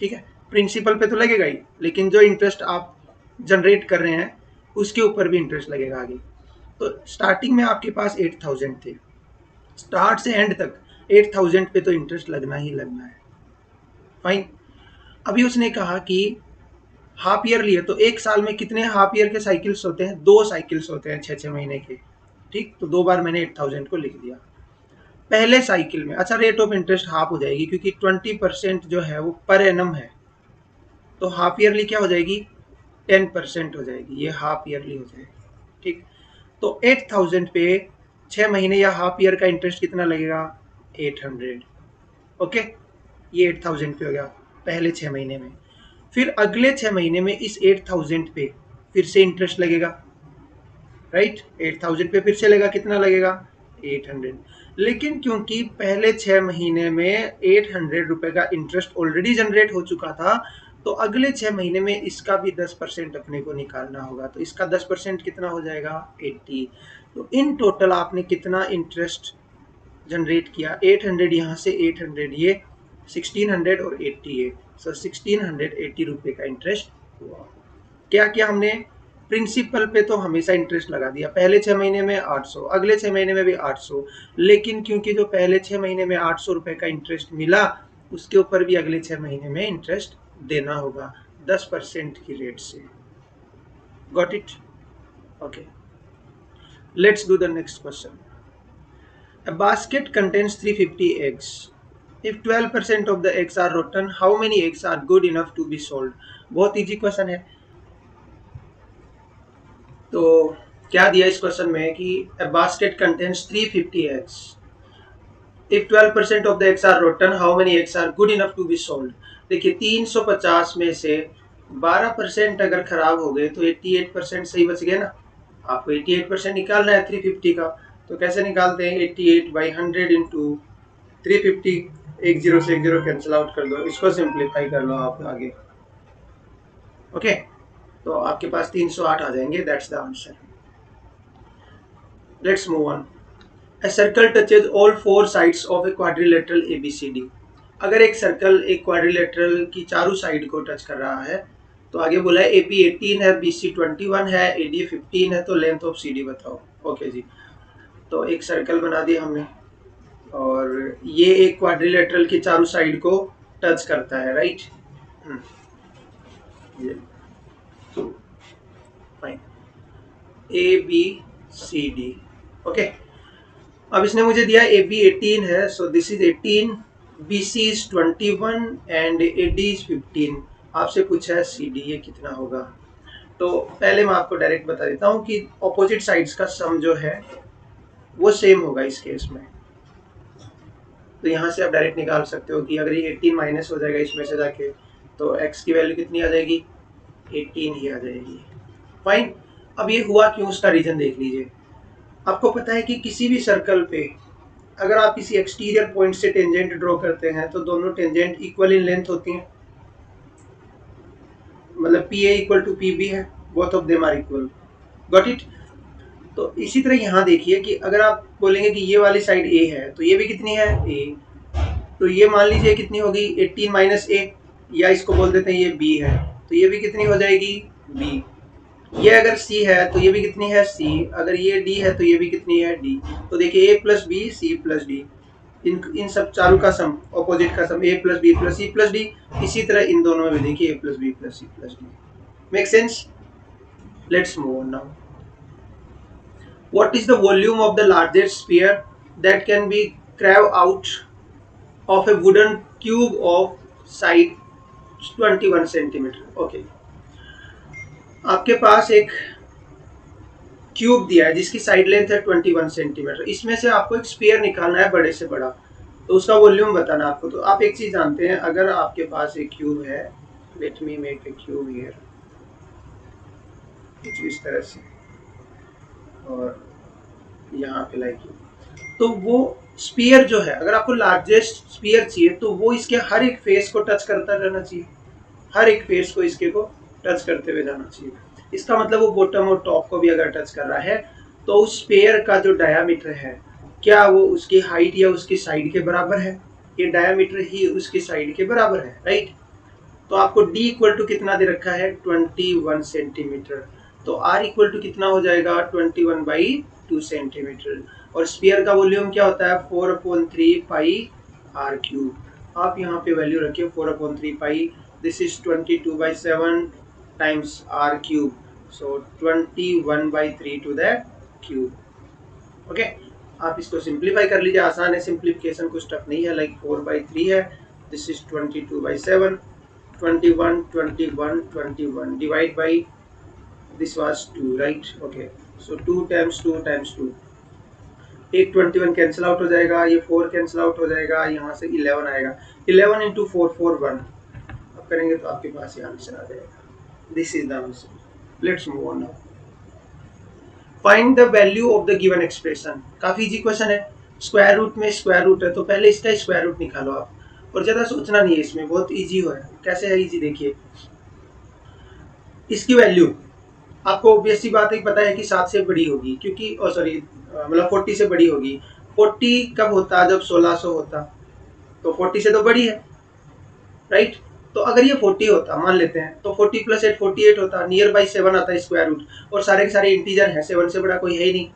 ठीक है, प्रिंसिपल पे तो लगेगा ही, लेकिन जो इंटरेस्ट आप जनरेट कर रहे हैं उसके ऊपर भी इंटरेस्ट लगेगा आगे। तो स्टार्टिंग में आपके पास 8,000 थे, स्टार्ट से एंड तक 8,000 पे तो इंटरेस्ट लगना ही लगना है। फाइन, अभी उसने कहा कि हाफ ईयर लिए, तो एक साल में कितने हाफ ईयर के साइकिल्स होते हैं? 2 साइकिल्स होते हैं 6-6 महीने के। ठीक, तो 2 बार मैंने 8,000 को लिख दिया। पहले साइकिल में अच्छा रेट ऑफ इंटरेस्ट हाफ हो जाएगी, क्योंकि 20% जो है वो पर एनम है, तो हाफ ईयरली क्या हो जाएगी? 10% हो जाएगी, ये हाफ ईयरली हो जाएगी। ठीक, तो 8,000 पे 6 महीने या हाफ ईयर का इंटरेस्ट कितना लगेगा? 800। ओके, ये 8,000 पे हो गया पहले 6 महीने में। फिर अगले 6 महीने में इस 8,000 पे फिर से इंटरेस्ट लगेगा, राइट? 8,000 पे फिर से लगेगा, कितना लगेगा? 800। लेकिन क्योंकि पहले 6 महीने में 800 रुपए का इंटरेस्ट ऑलरेडी जनरेट हो चुका था, तो अगले 6 महीने में इसका भी 10% अपने को निकालना होगा। तो इसका 10% कितना हो जाएगा? 80। तो इन टोटल आपने कितना इंटरेस्ट जनरेट किया? 800 यहाँ से, 800 ये, 1600 और 80 ये, सो 1680 रुपए का इंटरेस्ट हुआ। क्या किया हमने? प्रिंसिपल पे तो हमेशा इंटरेस्ट लगा दिया। पहले 6 महीने में 800, अगले 6 महीने में भी 800, लेकिन क्योंकि जो पहले 6 महीने में 800 रुपए का इंटरेस्ट मिला, उसके ऊपर भी अगले 6 महीने में इंटरेस्ट देना होगा 10% की रेट से। Got it? Okay, let's do the next question. A basket contains 350 eggs. If 12% of the eggs are rotten, how many eggs are good enough to be sold? बहुत इजी क्वेश्चन है। तो क्या दिया इस क्वेश्चन में कि a basket contains 350 eggs. If 12% of the eggs are rotten, how many eggs are good enough to be sold? देखिए, 350 में से 12% अगर खराब हो गए तो 88% सही बच गए ना। आपको 88% निकालना है 350 का, तो कैसे निकालते हैं? 88 बाई 100 इंटू 350, एक जीरो से एक जीरो कैंसिल आउट कर दो, इसको सिंप्लीफाई कर लो आप आगे। ओके, तो आपके पास 308 आ जाएंगे। That's the answer. Let's move on. A circle touches all 4 sides of a quadrilateral ABCD. अगर एक सर्कल एक क्वाड्रिलेटरल की चारों साइड को टच कर रहा है, तो आगे बोला है AP 18 है, BC 21 है, AD 15 है, तो लेंथ ऑफ CD बताओ। ओके जी, तो एक सर्कल बना दिया हमने और ये एक क्वाड्रिलेटरल की चारों साइड को टच करता है, राइट? ये फाइन, ABCD। ओके, अब इसने मुझे दिया AB 18 है, so this is 18, BC is 21 and AD is 15। आपसे पूछा है CD ये कितना होगा। तो पहले मैं आपको डायरेक्ट बता देता हूँ कि ऑपोजिट साइड्स का सम जो है वो सेम होगा इस केस में। तो यहाँ से आप डायरेक्ट निकाल सकते हो कि अगर ये 18 माइनस हो जाएगा इसमें से जाके, तो x की वैल्यू कितनी आ जाएगी? 18 ही आ जाएगी। फाइन, अब ये हुआ क्यों, उसका रीजन देख लीजिए। आपको पता है कि किसी भी सर्कल पे अगर आप किसी एक्सटीरियर पॉइंट से टेंजेंट ड्रॉ करते हैं तो दोनों टेंजेंट इक्वल इन लेंथ होती हैं, मतलब PA इक्वल टू PB है, both of them are equal. Got it? तो इसी तरह यहाँ देखिए कि अगर आप बोलेंगे कि ये वाली साइड A है, तो ये भी कितनी है? A। तो ये मान लीजिए कितनी होगी? 18 माइनस A, या इसको बोल देते हैं ये B है, तो ये भी कितनी हो जाएगी? B। ये अगर C है तो ये भी कितनी है? C। अगर ये D है तो ये भी कितनी है? D। तो देखिए A plus B, C plus D, इन सब चारों का सम, ऑपोजिट का सम, A plus B plus C plus D। इसी तरह इन दोनों में भी देखिए A plus B plus C plus D। Make sense? Let's move on now. What is the volume of the largest sphere that can be carved out of a wooden cube of side 21 centimetre. Okay, आपके पास एक cube दिया है जिसकी side length है 21 centimetre. इसमें से आपको एक स्फीयर निकालना है बड़े से बड़ा, तो उसका वॉल्यूम बताना आपको। तो आप एक चीज जानते हैं, अगर आपके पास एक क्यूब है, let me make a cube here, कुछ इस तरह से, और यहाँ पे लाइक, तो वो स्फीयर जो है, अगर आपको लार्जेस्ट स्फीयर चाहिए तो वो इसके हर एक फेस को टच करता रहना चाहिए, हर एक फेस को इसके को टच करते हुए जाना चाहिए। इसका मतलब वो बॉटम और टॉप को भी अगर टच कर रहा है तो उस स्फीयर का जो डायामीटर है, क्या वो उसकी हाइट या उसकी साइड के बराबर है? ये डायामीटर ही उसकी साइड के बराबर है, राइट। तो आपको d इक्वल टू कितना दे रखा है, 21 सेंटीमीटर। तो r इक्वल टू कितना हो जाएगा, 21/2 सेंटीमीटर। और स्फीयर का वॉल्यूम क्या होता है, 4/3 पाई r क्यूब। आप यहाँ पे वैल्यू रखिए 4/3 पाई, this is 22/7 times r cube, so 21/3 to the cube. Okay, आप इसको सिंप्लीफाई कर लीजिए, आसान है, सिंप्लीफिकेशन कुछ टफ नहीं है। लाइक 4/3 है, this is 22/7, 21 21 21 divide by this was 2, right? Okay, so 2 times 2 times 2, एक 21 कैंसिल आउट हो जाएगा, ये 4 कैंसिल आउट हो जाएगा, यहाँ से 11 आएगा, 11 इंटू 4 4 1, अब करेंगे तो आपके पास ये आंसर आ जाएगा। This is the answer. Let's move on now. Find the value of the given expression. काफी इजी क्वेश्चन है, स्क्वायर रूट में स्क्वायर रूट है तो पहले इसका स्क्वायर रूट निकालो आप, और ज्यादा सोचना नहीं है इसमें, बहुत इजी है। कैसे है इजी, देखिए इसकी वैल्यू आपको ऑब्वियस सी बात है, पता है कि 7 से बड़ी होगी, क्योंकि सॉरी मतलब 40 से बड़ी होगी। 40 कब होता, जब 1600 होता, तो 40 से तो बड़ी है, राइट। तो अगर ये 40 होता मान लेते हैं, तो 40 प्लस 8 48 होता, नियर बाई 7 आता है स्क्वायर रूट, और सारे के सारे इंटीजर है, 7 से बड़ा कोई है ही नहीं।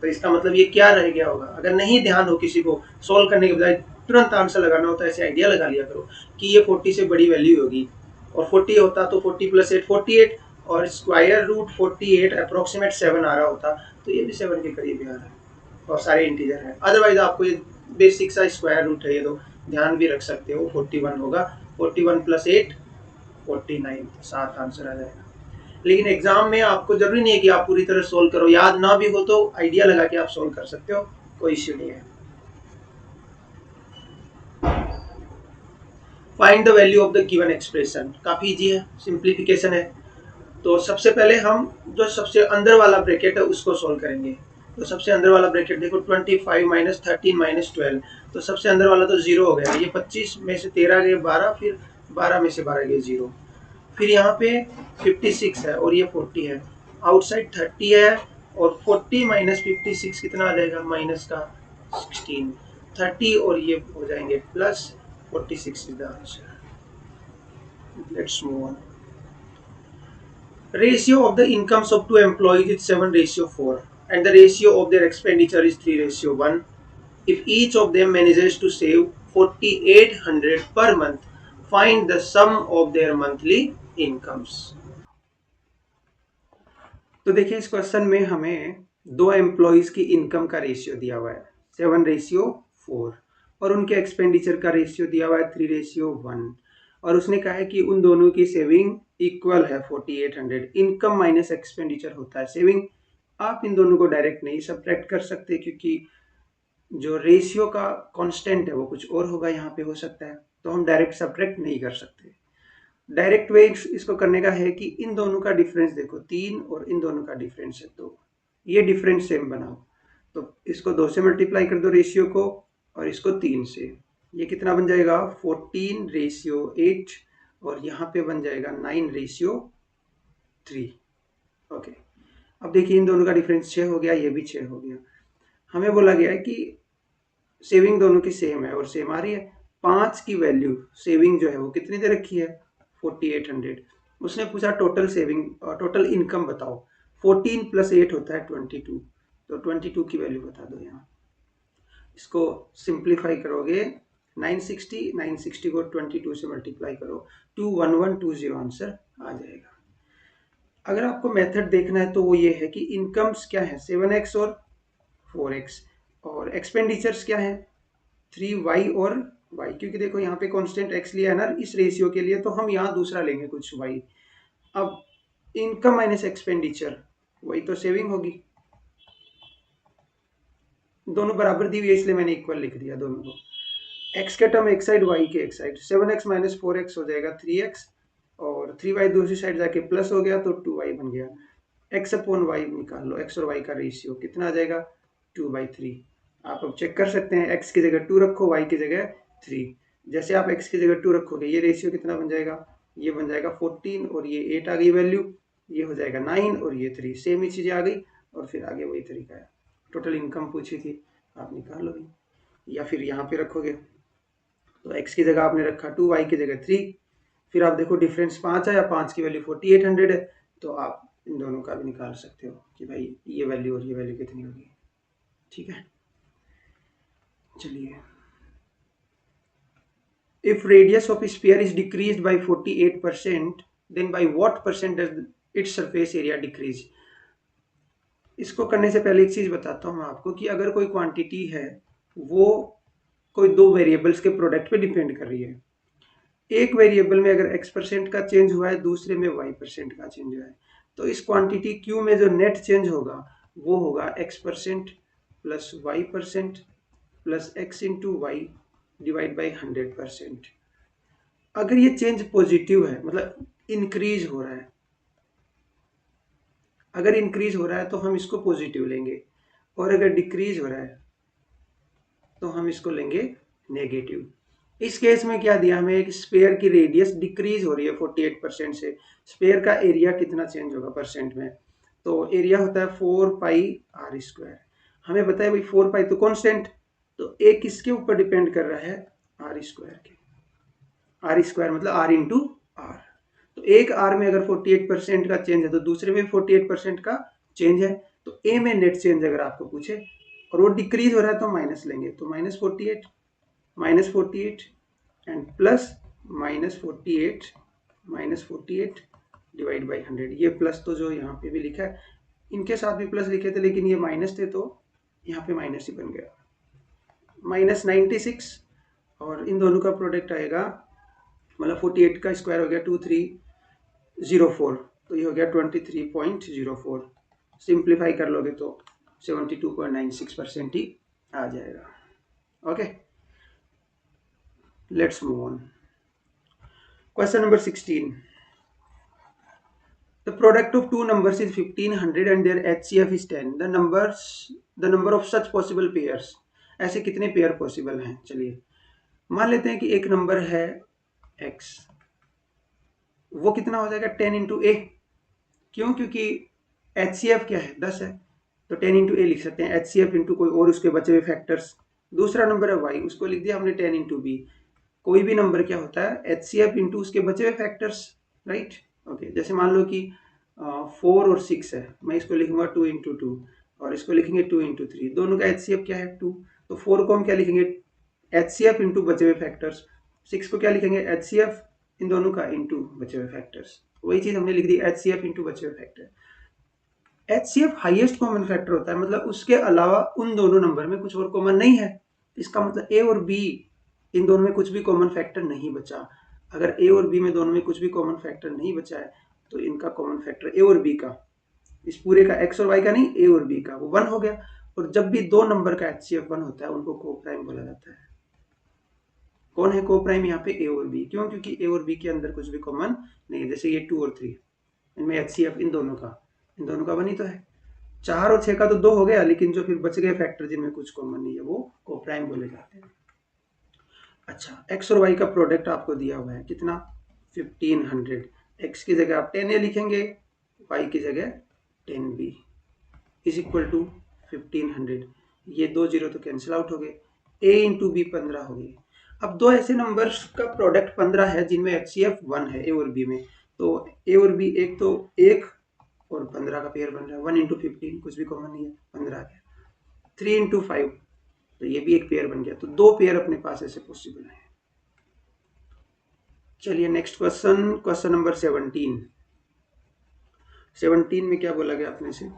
तो इसका मतलब ये क्या रह गया होगा, अगर नहीं ध्यान हो किसी को सोल्व करने के बजाय तुरंत आंसर लगाना होता है, ऐसे आइडिया लगा लिया करो कि ये 40 से बड़ी वैल्यू होगी, और 40 होता तो 40 प्लस 8 48, और स्क्वायर रूट 48 अप्रोक्सीमेट 7 आ रहा होता, तो ये भी 7 के करीब ही आ रहा है, और सारे इंटीजर है। अदरवाइज आपको ये बेसिक सा स्क्वायर रूट है, ये तो ध्यान भी रख सकते हो, 41 होगा, 41 प्लस 8 49, 7 आंसर आ जाएगा। लेकिन एग्जाम में आपको जरूरी नहीं है कि आप पूरी तरह सोल्व करो, याद ना भी हो तो आइडिया लगा के आप सोल्व कर सकते हो, कोई इश्यू नहीं है। Find the value of the given expression, काफी इजी है, सिंप्लीफिकेशन है। तो सबसे पहले हम जो सबसे अंदर वाला ब्रैकेट है उसको सोल्व करेंगे। तो सबसे अंदर वाला ब्रैकेट देखो, 25 माइनस 13 माइनस 12, तो सबसे अंदर वाला तो जीरो हो गया, ये 25 में से 13 गए 12, फिर 12 में से 12 गए जीरो, फिर यहाँ पे 56 है और ये 40 है, आउटसाइड 30 है, और 40 माइनस 56 कितना आ जाएगा, माइनस का 16, 30 और ये हो जाएंगे plus 46 is the answer. Let's move on. Ratio of the incomes of two employees is 7:4, and the ratio of their expenditure is 3:1. If each of them manages to save 4,800 per month, find the sum of their monthly incomes. तो देखिए इस question में हमें दो employees की income का ratio दिया हुआ है 7:4, और उनके एक्सपेंडिचर का रेशियो दिया हुआ है 3:1, और उसने कहा है कि उन दोनों की सेविंग इक्वल है 4,800। इनकम माइनस एक्सपेंडिचर होता है सेविंग। आप इन दोनों को डायरेक्ट नहीं सब्ट्रैक्ट कर सकते, क्योंकि जो रेशियो का कांस्टेंट है वो कुछ और होगा, यहाँ पे हो सकता है, तो हम डायरेक्ट सब्ट्रैक्ट नहीं कर सकते। डायरेक्ट वे इसको करने का है कि इन दोनों का डिफरेंस देखो 3, और इन दोनों का डिफरेंस है 2, ये डिफरेंस सेम बनाओ, तो इसको 2 से मल्टीप्लाई कर दो रेशियो को, और इसको 3 से, ये कितना बन जाएगा 14:8, और यहाँ पे बन जाएगा 9:3। ओके, अब देखिए इन दोनों का डिफरेंस 6 हो गया, ये भी 6 हो गया। हमें बोला गया है कि सेविंग दोनों की सेम है और सेम आ रही है। 5 की वैल्यू सेविंग जो है वो कितनी दे रखी है 4,800। उसने पूछा टोटल सेविंग और टोटल इनकम बताओ, 14 प्लस 8 होता है 22, तो 22 की वैल्यू बता दो। यहाँ इसको सिंप्लीफाई करोगे 960 को 22 से मल्टीप्लाई करो, 21120 आंसर आ जाएगा। अगर आपको मेथड देखना है तो वो ये है कि इनकम्स क्या है 7x और 4x, और एक्सपेंडिचर्स क्या है 3y और वाई, क्योंकि देखो यहाँ पे कांस्टेंट एक्स लिया है ना इस रेशियो के लिए, तो हम यहाँ दूसरा लेंगे कुछ वाई। अब इनकम माइनस एक्सपेंडिचर, वही तो सेविंग होगी। दोनों बराबर दी हुई है इसलिए मैंने इक्वल लिख दिया दोनों को। एक्स के टर्म एक साइड, वाई के एक साइड, 7x माइनस 4x हो जाएगा 3x, और 3y दूसरी साइड जाके प्लस हो गया तो 2y बन गया। x अपॉन वाई निकाल लो, x और y का रेशियो कितना आ जाएगा 2/3। आप अब चेक कर सकते हैं, x की जगह 2 रखो, y की जगह 3। जैसे आप x की जगह 2 रखोगे ये रेशियो कितना बन जाएगा, ये बन जाएगा 14, और ये 8 आ गई वैल्यू, ये हो जाएगा 9, और ये 3, सेम ही चीज़ें आ गई, और फिर आगे वही तरीका है। टोटल इनकम पूछी थी, आप निकाल लो, या फिर यहाँ पे रखोगे तो x की जगह आपने रखा 2, y की जगह 3, फिर आप देखो डिफरेंस 5 आया, 5 की वैल्यू 4800 है, तो आप इन दोनों का भी निकाल सकते हो कि भाई ये वैल्यू और ये वैल्यू कितनी होगी। ठीक है, चलिए। If radius of sphere is decreased by 48%, then by what percent does its surface area decrease. इसको करने से पहले एक चीज बताता हूँ मैं आपको कि अगर कोई क्वांटिटी है वो कोई दो वेरिएबल्स के प्रोडक्ट पे डिपेंड कर रही है, एक वेरिएबल में अगर x% का चेंज हुआ है, दूसरे में y% का चेंज हुआ है, तो इस क्वांटिटी Q में जो नेट चेंज होगा वो होगा x% plus y% plus x into y divide by 100%। अगर ये चेंज पॉजिटिव है, मतलब इंक्रीज हो रहा है, अगर इंक्रीज हो रहा है तो हम इसको पॉजिटिव लेंगे, और अगर डिक्रीज हो रहा है तो हम इसको लेंगे नेगेटिव। इस केस में क्या दिया हमें, एक स्फीयर की रेडियस डिक्रीज हो रही है 48% से, स्फीयर का एरिया कितना चेंज होगा परसेंट में, तो एरिया होता है 4πr²। हमें बताया भाई 4π तो कांस्टेंट, तो एक किसके ऊपर डिपेंड कर रहा है, r² के। r² मतलब r इंटू आर, तो एक r में अगर 48% का चेंज है तो दूसरे में 48% का चेंज है, तो a में नेट चेंज अगर आपको पूछे और वो डिक्रीज हो रहा है तो माइनस लेंगे, तो -48 एंड प्लस -48 डिवाइड बाई 100। ये प्लस तो जो यहाँ पे भी लिखा है, इनके साथ भी प्लस लिखे थे लेकिन ये माइनस थे तो यहाँ पे माइनस ही बन गया, -96, और इन दोनों का प्रोडक्ट आएगा, मतलब 48 का स्क्वायर हो गया 2304, तो ये हो गया 23.04। सिंप्लीफाई कर लोगे तो 72.96% ही आ जाएगा। Okay, let's move on. Question number 16, the product of two numbers is 1500 and their HCF is 10, the number of such possible pairs, ऐसे कितने पेयर पॉसिबल हैं। चलिए मान लेते हैं कि एक नंबर है x, वो कितना हो जाएगा 10 इंटू ए, क्यों, क्योंकि HCF क्या है 10 है, तो 10 इंटू ए लिख सकते हैं, HCF इंटू कोई और उसके बचे हुए फैक्टर्स। दूसरा नंबर है y, उसको लिख दिया हमने 10 इंटू बी। कोई भी नंबर क्या होता है HCF इंटू उसके बचे हुए फैक्टर्स, राइट। ओके, जैसे मान लो कि 4 और 6 है, मैं इसको लिखूंगा 2 इंटू 2, और इसको लिखेंगे 2 इंटू 3, दोनों का HCF क्या है 2, तो 4 को हम क्या लिखेंगे HCF इंटू बचे हुए फैक्टर्स, 6 को क्या लिखेंगे HCF इन दोनों का इंटू बचे हुए फैक्टर्स। वही चीज हमने लिख दी HCF इंटू बचे हुए factor. HCF highest common factor होता है, मतलब उसके अलावा उन दोनों नंबर में कुछ और कॉमन नहीं है, इसका मतलब A और B इन दोनों में कुछ भी कॉमन फैक्टर नहीं बचा। अगर A और B में दोनों में कुछ भी कॉमन फैक्टर नहीं बचा है तो इनका कॉमन फैक्टर A और B का, इस पूरे का x और y का नहीं, A और B का, वो 1 हो गया। और जब भी दो नंबर का HCF 1 होता है उनको को प्राइम बोला जाता है। कौन है को प्राइम यहाँ पे, A और B, क्यों, क्योंकि A और B के अंदर कुछ भी कॉमन नहीं है। जैसे ये 2 और 3, इनमें HCF इन दोनों का 1 ही तो है। 4 और 6 का तो 2 हो गया, लेकिन जो फिर बच गए फैक्टर जिनमें कुछ कॉमन नहीं है वो को प्राइम बोले जाते हैं। अच्छा, x और y का प्रोडक्ट आपको दिया हुआ है कितना 1500, x की जगह आप 10a लिखेंगे, y की जगह 10b इज इक्वल टू 1500। ये 2 जीरो तो कैंसिल आउट हो गए, a इंटू बी 15 हो गए। अब दो ऐसे नंबर्स का प्रोडक्ट 15 है जिनमें HCF 1 है a और b में, तो a और b एक तो 1 और 15 का पेयर बन रहा है, 1 इंटू 15 कुछ भी कॉमन नहीं है, 15 आ गया, 3 इंटू 5 तो ये भी एक पेयर बन गया, तो 2 पेयर अपने पास ऐसे पॉसिबल है। चलिए नेक्स्ट क्वेश्चन, क्वेश्चन नंबर 17। 17 में क्या बोला गया अपने से,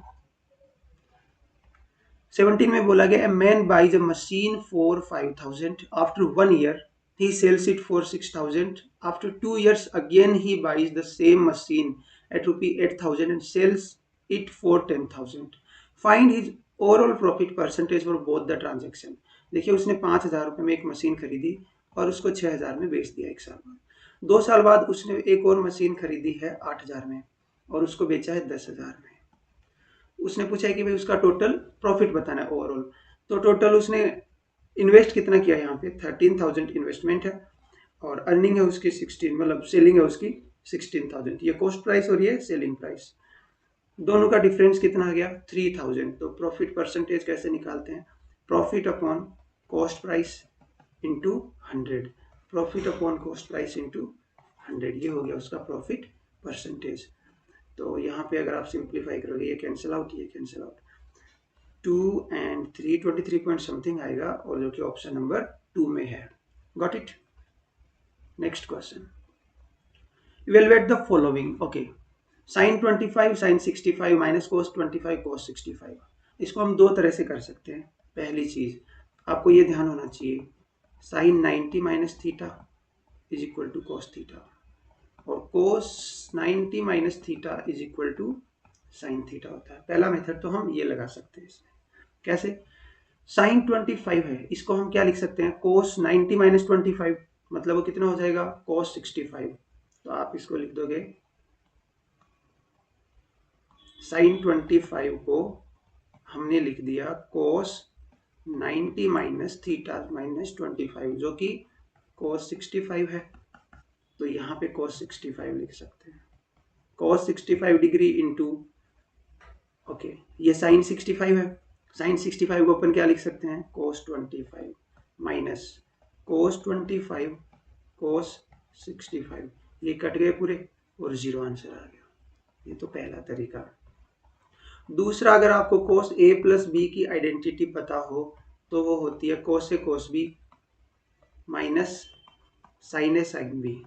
17 में बोला गया, a man buys a machine for 5000 after 1 year he sells it for 6,000. After 2 years, again he buys the same machine at rupee 8,000 and sells it for 10,000. Find his overall profit percentage for both the transaction. देखिए उसने 5,000 रुपये में एक machine खरीदी और उसको 6,000 में बेच दिया 1 साल बाद। 2 साल बाद उसने एक और मशीन खरीदी है 8,000 में और उसको बेचा है 10,000 में। उसने पूछा है कि भाई उसका टोटल प्रॉफिट बताना है ओवरऑल। तो टोटल उसने इन्वेस्ट कितना किया, यहाँ पे 13,000 इन्वेस्टमेंट है और अर्निंग है उसकी 16, मतलब सेलिंग है उसकी 16,000। ये कॉस्ट प्राइस और ये सेलिंग प्राइस, दोनों का डिफरेंस कितना आ गया 3,000। तो प्रॉफिट परसेंटेज कैसे निकालते हैं, profit upon cost price into 100, profit upon cost price into 100, ये हो गया उसका प्रॉफिट परसेंटेज। तो यहाँ पे अगर आप सिंप्लीफाई करोगे, ये कैंसिल आउट, ये cancel out, 2 and 3 23 point something आएगा और जो कि ऑप्शन नंबर 2 में है। Got it. Next question, evaluate the following. Okay, sine 25 sine 65 minus cos 25 cos 65। इसको हम दो तरह से कर सकते हैं। पहली चीज आपको ये ध्यान होना चाहिए, sine 90 minus theta is equal to cos theta और cos 90 minus theta is equal to sine theta होता है। पहला मेथड तो हम ये लगा सकते हैं इसमें। कैसे, साइन 25 है, इसको हम क्या लिख सकते हैं, कोस 90 माइनस 25, मतलब वो कितना हो जाएगा कोस 65। तो आप इसको लिख दोगे, साइन 25 को हमने लिख दिया कोस 90 माइनस थीटा माइनस 25, जो कि कोस 65 है। तो यहाँ पे कोस 65 लिख सकते हैं, कोस 65 डिग्री इंटू, ओके ये साइन 65 है, साइन 65 को अपन क्या लिख सकते हैं, कोस 25 माइनस कोस 25 कोस 65, ये कट गए पूरे और जीरो आंसर आ गया। ये तो पहला तरीका। दूसरा, अगर आपको कोस ए प्लस बी की आइडेंटिटी पता हो तो वो होती है कोस A cos B minus sine A sine B.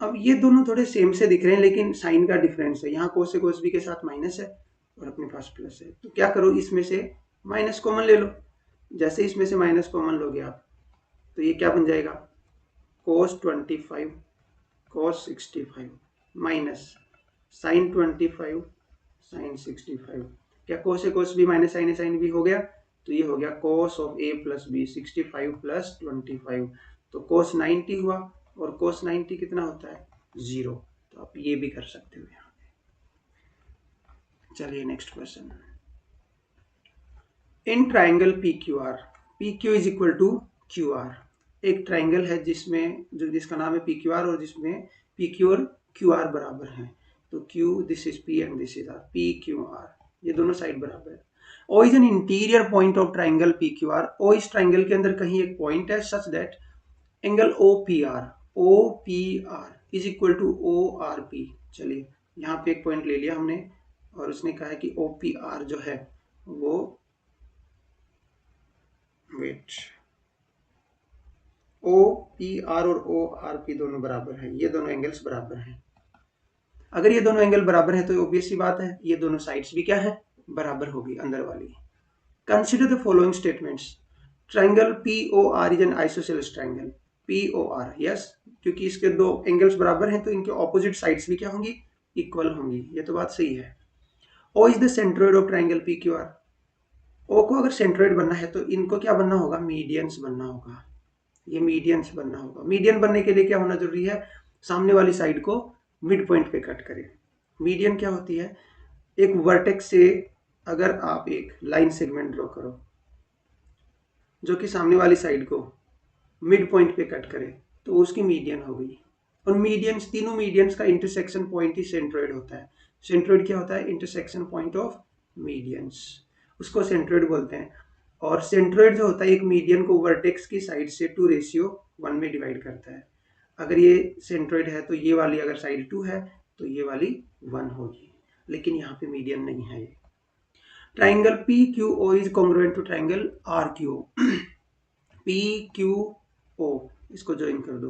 अब ये दोनों थोड़े सेम से दिख रहे हैं लेकिन साइन का डिफरेंस है, यहाँ कोस ए कोस बी के साथ माइनस है और अपने पास प्लस है। तो क्या करो, इसमें से माइनस कॉमन ले लो। जैसे इसमें से माइनस कॉमन लोगे आप तो ये क्या बन जाएगा, cos 25 cos 65 minus sine 25 sine 65। क्या cos A cos B minus sine A sine B हो गया, तो ये हो गया cos of A plus B 65 plus 25। तो कोस 90 हुआ और कोस 90 कितना होता है 0। तो आप ये भी कर सकते हो यहाँ पे। चलिए next question, in triangle P Q R, P Q is equal to Q R. एक ट्राइंगल है जिसमें जिसका नाम है पी क्यू आर और जिसमें पी क्यू और क्यू आर बराबर हैं। तो Q, this is P and this is R, P Q R, ये दोनों साइड बराबर है। O is an interior point of triangle P Q R। O इस ट्राइंगल के अंदर कहीं एक पॉइंट है such that angle OPR is equal to ORP। चलिए यहाँ पे एक पॉइंट ले लिया हमने और उसने कहा है कि OPR जो है वो, वेट, OPR और ORP दोनों बराबर है, ये दोनों एंगल्स बराबर हैं। अगर ये दोनों एंगल बराबर है तो ऑब्वियस सी बात है ये दोनों साइड्स भी क्या है, बराबर होगी अंदर वाली। Consider the following statements, triangle POR is an isosceles triangle. POR, yes, क्योंकि इसके दो एंगल्स बराबर हैं तो इनके ऑपोजिट साइड्स भी क्या होंगी, इक्वल होंगी, ये तो बात सही है। O is the centroid of triangle PQR। O को अगर सेंट्रोइड बनना है तो इनको क्या बनना होगा, मीडियंस बनना होगा, ये मीडियंस बनना होगा। मीडियन बनने के लिए क्या होना जरूरी है, सामने वाली साइड को मिड पॉइंट पे कट करें। मीडियन क्या होती है, एक वर्टेक्स से अगर आप एक लाइन सेगमेंट ड्रॉ करो जो कि सामने वाली साइड को मिड पॉइंट पे कट करे तो उसकी मीडियन हो गई। और मीडियंस, तीनों मीडियंस का इंटरसेक्शन पॉइंट ही सेंट्रोइड होता है। सेंट्रोइड क्या होता है, इंटरसेक्शन पॉइंट ऑफ मीडियंस, उसको सेंट्रोइड बोलते हैं। और सेंट्रोइड जो होता है एक मीडियन को वर्टेक्स की साइड से 2:1 में डिवाइड करता है। अगर ये सेंट्रोइड है तो ये वाली अगर साइड 2 है तो ये वाली 1 होगी, लेकिन यहाँ पे मीडियन नहीं है ये। Triangle PQO is congruent to triangle RQO। PQO, इसको ज्वाइन कर दो,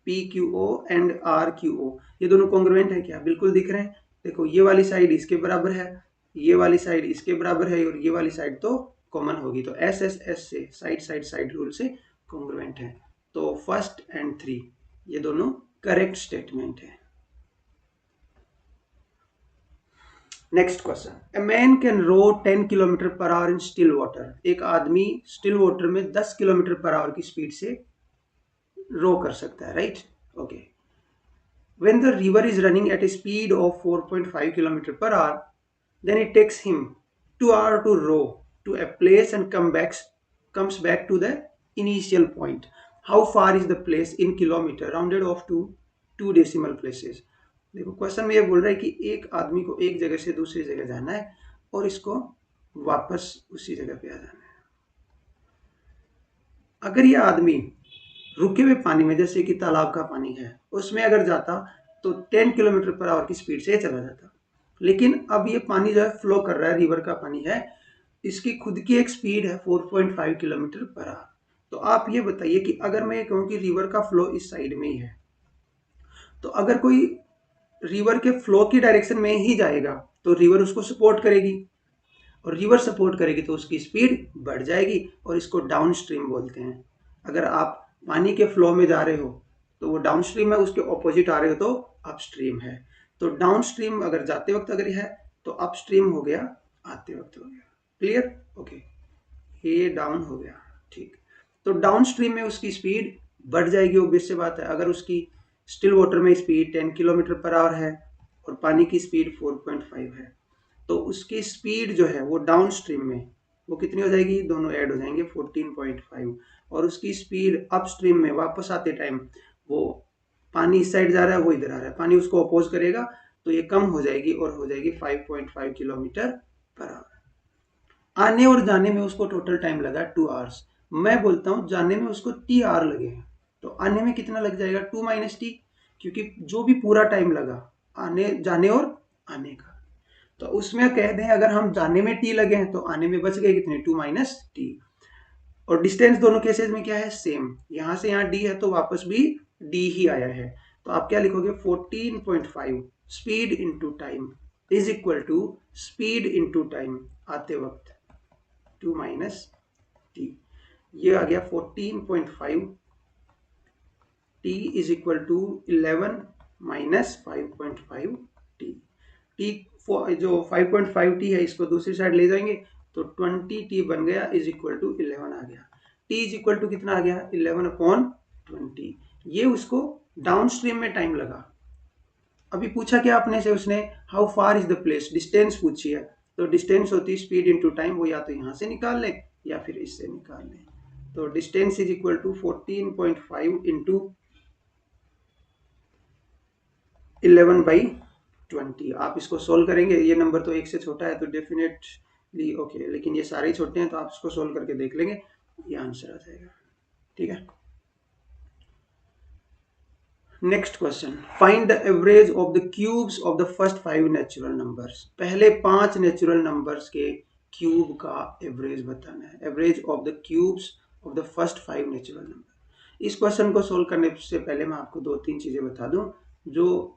PQO एंड RQO, ये दोनों कॉन्ग्रुएंट है क्या, बिल्कुल दिख रहे हैं। देखो ये वाली साइड इसके बराबर है, ये वाली साइड इसके बराबर है और ये वाली साइड तो कॉमन होगी, तो एस एस एस से साइड रूल से कॉन्ग्रुएंट है। तो फर्स्ट एंड 3 ये दोनों करेक्ट स्टेटमेंट है। Next question, a man can row 10 kilometre per hour in still water. एक आदमी स्टिल वाटर में 10 किलोमीटर पर आवर की स्पीड से रो कर सकता है, right? Okay. When the river is running at a speed of 4.5 km per hour, then it takes him 2 hours to row to a place and comes back to the initial point. How far is the place in kilometer rounded off to 2 decimal places? देखो question में ये बोल रहा है कि एक आदमी को एक जगह से दूसरी जगह जाना है और इसको वापस उसी जगह पे आ जाना है। अगर ये आदमी रुके हुए पानी में, जैसे कि तालाब का पानी है, उसमें अगर जाता तो 10 किलोमीटर पर आवर की स्पीड से चला जाता। लेकिन अब ये पानी जो है फ्लो कर रहा है, रिवर का पानी है, इसकी खुद की एक स्पीड है 4.5 किलोमीटर पर आवर। तो आप ये बताइए कि अगर मैं कहूँ कि रिवर का फ्लो इस साइड में ही है, तो अगर कोई रिवर के फ्लो की डायरेक्शन में ही जाएगा तो रिवर उसको सपोर्ट करेगी, और रिवर सपोर्ट करेगी तो उसकी स्पीड बढ़ जाएगी, और इसको डाउन स्ट्रीम बोलते हैं। अगर आप पानी के फ्लो में जा रहे हो तो वो डाउन स्ट्रीम है, उसके ऑपोजिट आ रहे हो तो अपस्ट्रीम है। तो डाउन स्ट्रीम अगर जाते वक्त अगर है तो अपस्ट्रीम हो गया, आते वक्त हो गया। क्लियर? ओके, ये डाउन हो गया, ठीक। तो डाउन स्ट्रीम में उसकी स्पीड बढ़ जाएगी, ऑब्वियस सी बात है। अगर उसकी स्टिल वाटर में स्पीड 10 किलोमीटर पर आवर है और पानी की स्पीड 4.5 है, तो उसकी स्पीड जो है वो डाउन स्ट्रीम में वो कितनी हो जाएगी, दोनों ऐड हो जाएंगे 14.5। और उसकी स्पीड अप स्ट्रीम में वापस आते टाइम, वो पानी इस साइड जा रहा है, वो इधर आ रहा है, पानी उसको अपोज करेगा, तो ये कम हो जाएगी और हो जाएगी 5.5 किलोमीटर पर आवर। आने और जाने में उसको टोटल टाइम लगा 2 आवर्स। मैं बोलता हूँ जाने में उसको टी आवर लगे हैं, तो आने में कितना लग जाएगा, 2 माइनस टी, क्योंकि जो भी पूरा टाइम लगा आने जाने और आने का, तो उसमें कह दें अगर हम जाने में टी लगे हैं तो आने में बच गए कितने, 2 माइनस टी। और डिस्टेंस दोनों केसेस में क्या है, सेम। यहां से यहाँ डी है तो वापस भी डी ही आया है, तो आप क्या लिखोगे, 14.5 speed into time is equal to speed into time आते वक्त 2 माइनस टी। ये आ गया 14.5 t is equal to 11 minus 5.5 t. T जो 5.5 टी है इसको दूसरी साइड ले जाएंगे तो 20 टी बन गया इज इक्वल टू 11 आ गया। टी इज इक्वल टू कितना आ गया, 11/20। ये उसको डाउन स्ट्रीम में टाइम लगा। अभी पूछा क्या आपने से उसने, how far is the place, distance पूछी है, तो डिस्टेंस होती है स्पीड इंटू टाइम, वो या तो यहाँ से निकाल लें या फिर इससे निकाल लें। तो distance is equal to 14.5 into 11/20। आप इसको सोल्व करेंगे, ये नंबर तो 1 से छोटा है तो डेफिनेटली ओके, लेकिन ये सारे ही छोटे हैं तो आप इसको सोल्व करके देख लेंगे, ये आंसर आ जाएगा। ठीक है, next question, find the average of the cubes of the first 5 natural numbers. पहले 5 नेचुरल नंबर्स के क्यूब का एवरेज बताना है, average of the cubes of the first 5 natural number. इस क्वेश्चन को सोल्व करने से पहले मैं आपको 2-3 चीजें बता दूं जो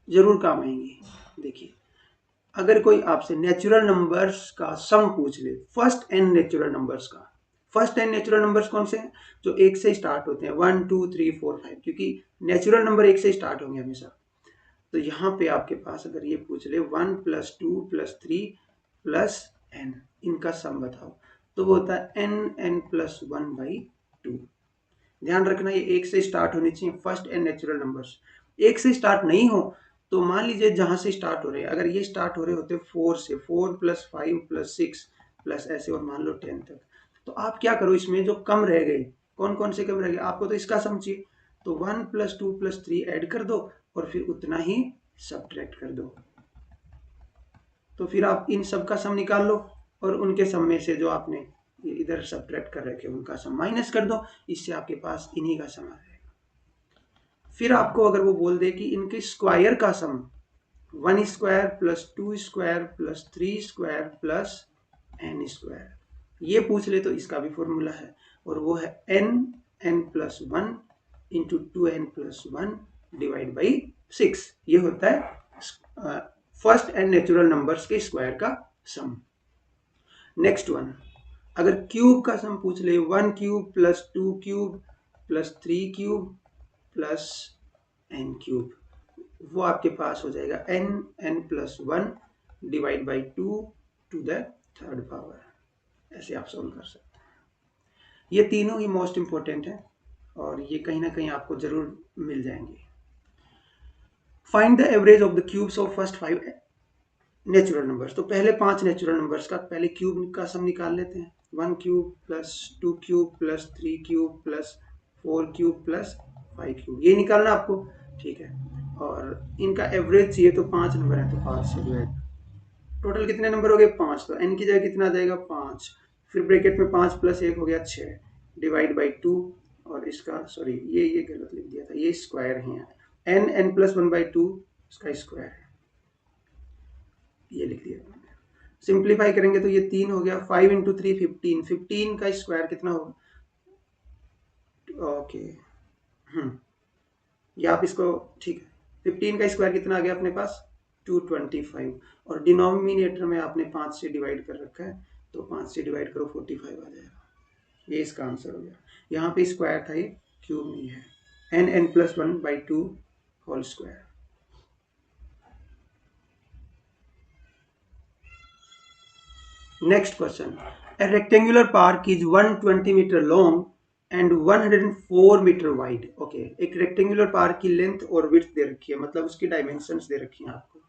जरूर काम आएंगी। देखिए, अगर कोई आपसे नेचुरल नंबर्स का सम पूछ ले, फर्स्ट एन नेचुरल नंबर्स का, फर्स्ट एन नेचुरल नंबर्स कौन से हैं, जो 1 से स्टार्ट होते हैं, 1 2 3 4 5, क्योंकि नेचुरल नंबर 1 से स्टार्ट होंगे हमेशा। तो यहाँ पे आपके पास अगर ये पूछ ले 1 + 2 + 3 + n, इनका सम बताओ, तो वो होता है n + 1/2। ध्यान रखना ये 1 से स्टार्ट होनी चाहिए फर्स्ट एन नेचुरल नंबर्स। 1 से स्टार्ट नहीं हो तो मान लीजिए जहां से स्टार्ट हो रहे हैं, अगर ये स्टार्ट हो रहे होते 4 से, 4 + 5 + 6 प्लस ऐसे और मान लो 10 तक, तो आप क्या करो, इसमें जो कम रह गए, कौन कौन से कम रह गए, आपको तो इसका सम चाहिए, तो 1 + 2 + 3 ऐड कर दो और फिर उतना ही सब्ट्रैक्ट कर दो। तो फिर आप इन सब का सम निकाल लो और उनके सम में से जो आपने इधर सब्ट्रैक्ट कर रखे उनका सम माइनस कर दो, इससे आपके पास इन्हीं का सम आ जाएगा। फिर आपको अगर वो बोल दे कि इनके स्क्वायर का सम 1² + 2² + 3² + n², ये पूछ ले तो इसका भी फॉर्मूला है, और वो है n + 1 × 2n + 1 / 6। ये होता है फर्स्ट एन नेचुरल नंबर्स के स्क्वायर का सम। नेक्स्ट वन, अगर क्यूब का सम पूछ ले 1 cube plus 2 cube plus 3 cube plus n cube, वो आपके पास हो जाएगा n plus 1 divide by 2 to the third power. ऐसे आप सॉल्व कर सकते हैं। ये तीनों ही मोस्ट इंपॉर्टेंट है और ये कहीं ना कहीं आपको जरूर मिल जाएंगे। Find the average of the cubes of first 5 natural numbers. तो पहले 5 नेचुरल नंबर्स का पहले क्यूब का सम निकाल लेते हैं। 1 cube plus 2 cube plus 3 cube plus 4 cube plus 5 cube, ये निकालना आपको, ठीक है। और इनका एवरेज चाहिए तो 5 नंबर है तो 5 से डिवाइड, टोटल कितने नंबर हो गए 5, तो n की जगह कितना आ जाएगा 5, फिर ब्रैकेट में 5 प्लस 1 हो गया 6 डिवाइड बाई 2, और इसका सॉरी ये गलत लिख दिया था, ये स्क्वायर है, n प्लस 1 बाई 2 इसका स्क्वायर है, ये लिख दिया मैंने। सिंप्लीफाई करेंगे तो ये 3 हो गया, 5 इंटू 3 15, 15 का स्क्वायर कितना होगा, ओके ये आप इसको, ठीक है, 15 का स्क्वायर कितना आ गया अपने पास 225, और डिनोमिनेटर में आपने 5 से डिवाइड कर रखा है तो 5 से डिवाइड करो 45 आ जाएगा, ये इसका आंसर हो गया। यहाँ पे स्क्वायर था, ये क्यूब नहीं है, n plus 1 by 2 whole square. Next question, a rectangular park is 120 metre long and 104 metre wide. Okay, एक रेक्टेंगुलर पार्क की लेंथ और विड्थ दे रखी है, मतलब उसकी डायमेंशंस दे रखी हैं आपको।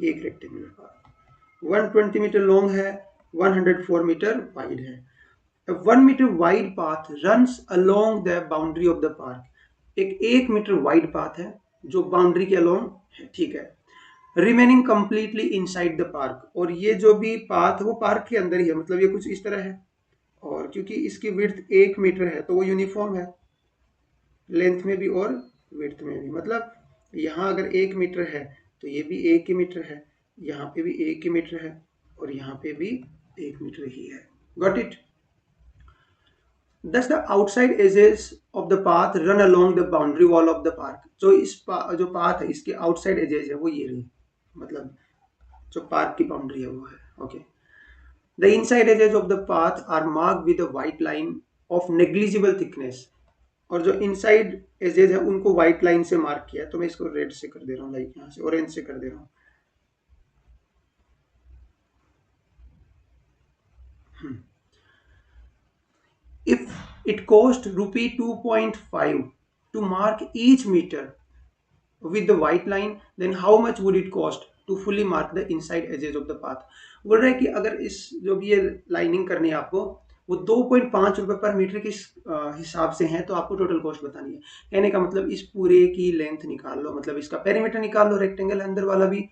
ये एक रेक्टेंगुलर पार्क 120 मीटर लॉन्ग है, 104 मीटर वाइड है। A 1 metre wide path runs along the boundary of the park. एक 1 मीटर वाइड पाथ है जो बाउंड्री के अलोंग है, ठीक है। Remaining completely inside the park, और ये जो भी पाथ वो पार्क के अंदर ही है, मतलब ये कुछ इस तरह है, और क्योंकि इसकी विड्थ 1 मीटर है तो वो यूनिफॉर्म है लेंथ में भी और विड्थ में भी, मतलब यहाँ अगर 1 मीटर है तो ये भी 1 ही मीटर है, यहाँ पे भी 1 ही मीटर है, और यहाँ पे भी 1 मीटर ही है। Got it? Thus the outside edges of the path run along the boundary wall of the park। जो जो पाथ है इसके आउटसाइड एजेज है वो ये रही, मतलब जो पार्क की बाउंड्री है वो है, okay. The inside edges of the path are marked with a white line of negligible thickness, और जो इनसाइड एजेज है उनको व्हाइट लाइन से मार्क किया है, तो मैं इसको रेड से कर दे रहा हूँ, लाइक यहाँ से ऑरेंज से कर दे रहा हूँ। If it cost rupee 2.5 to mark each meter with the white line, then how much would it cost to fully mark the inside edges of the path। बोल रहा है कि अगर इस जो भी ये लाइनिंग करनी है आपको वो 2.5 रुपए पर मीटर के हिसाब से है, तो आपको टोटल कॉस्ट बतानी है। कहने का मतलब इस पूरे की लेंथ निकाल लो, मतलब इसका पेरीमीटर निकाल लो रेक्टेंगल अंदर वाला भी,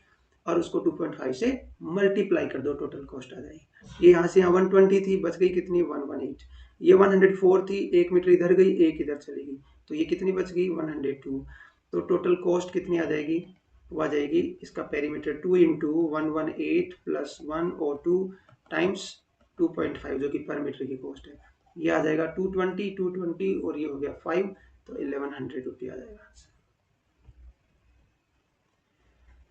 और उसको 2.5 से मल्टीप्लाई कर दो, टोटल कॉस्ट आ जाएगी। ये यहाँ से यहाँ 120 थी, बच गई कितनी 118, ये 104 थी, 1 मीटर इधर गई 1 इधर चली गई, तो ये कितनी बच गई 102। तो टोटल कॉस्ट कितनी आ जाएगी, वो आ जाएगी इसका पेरीमीटर 2 इंटू 118 प्लस 102 टाइम्स 2.5 जो कि पर मीटर की कॉस्ट है, ये आ जाएगा 220 और ये हो गया 5, तो 1100 रुपये आ जाएगा।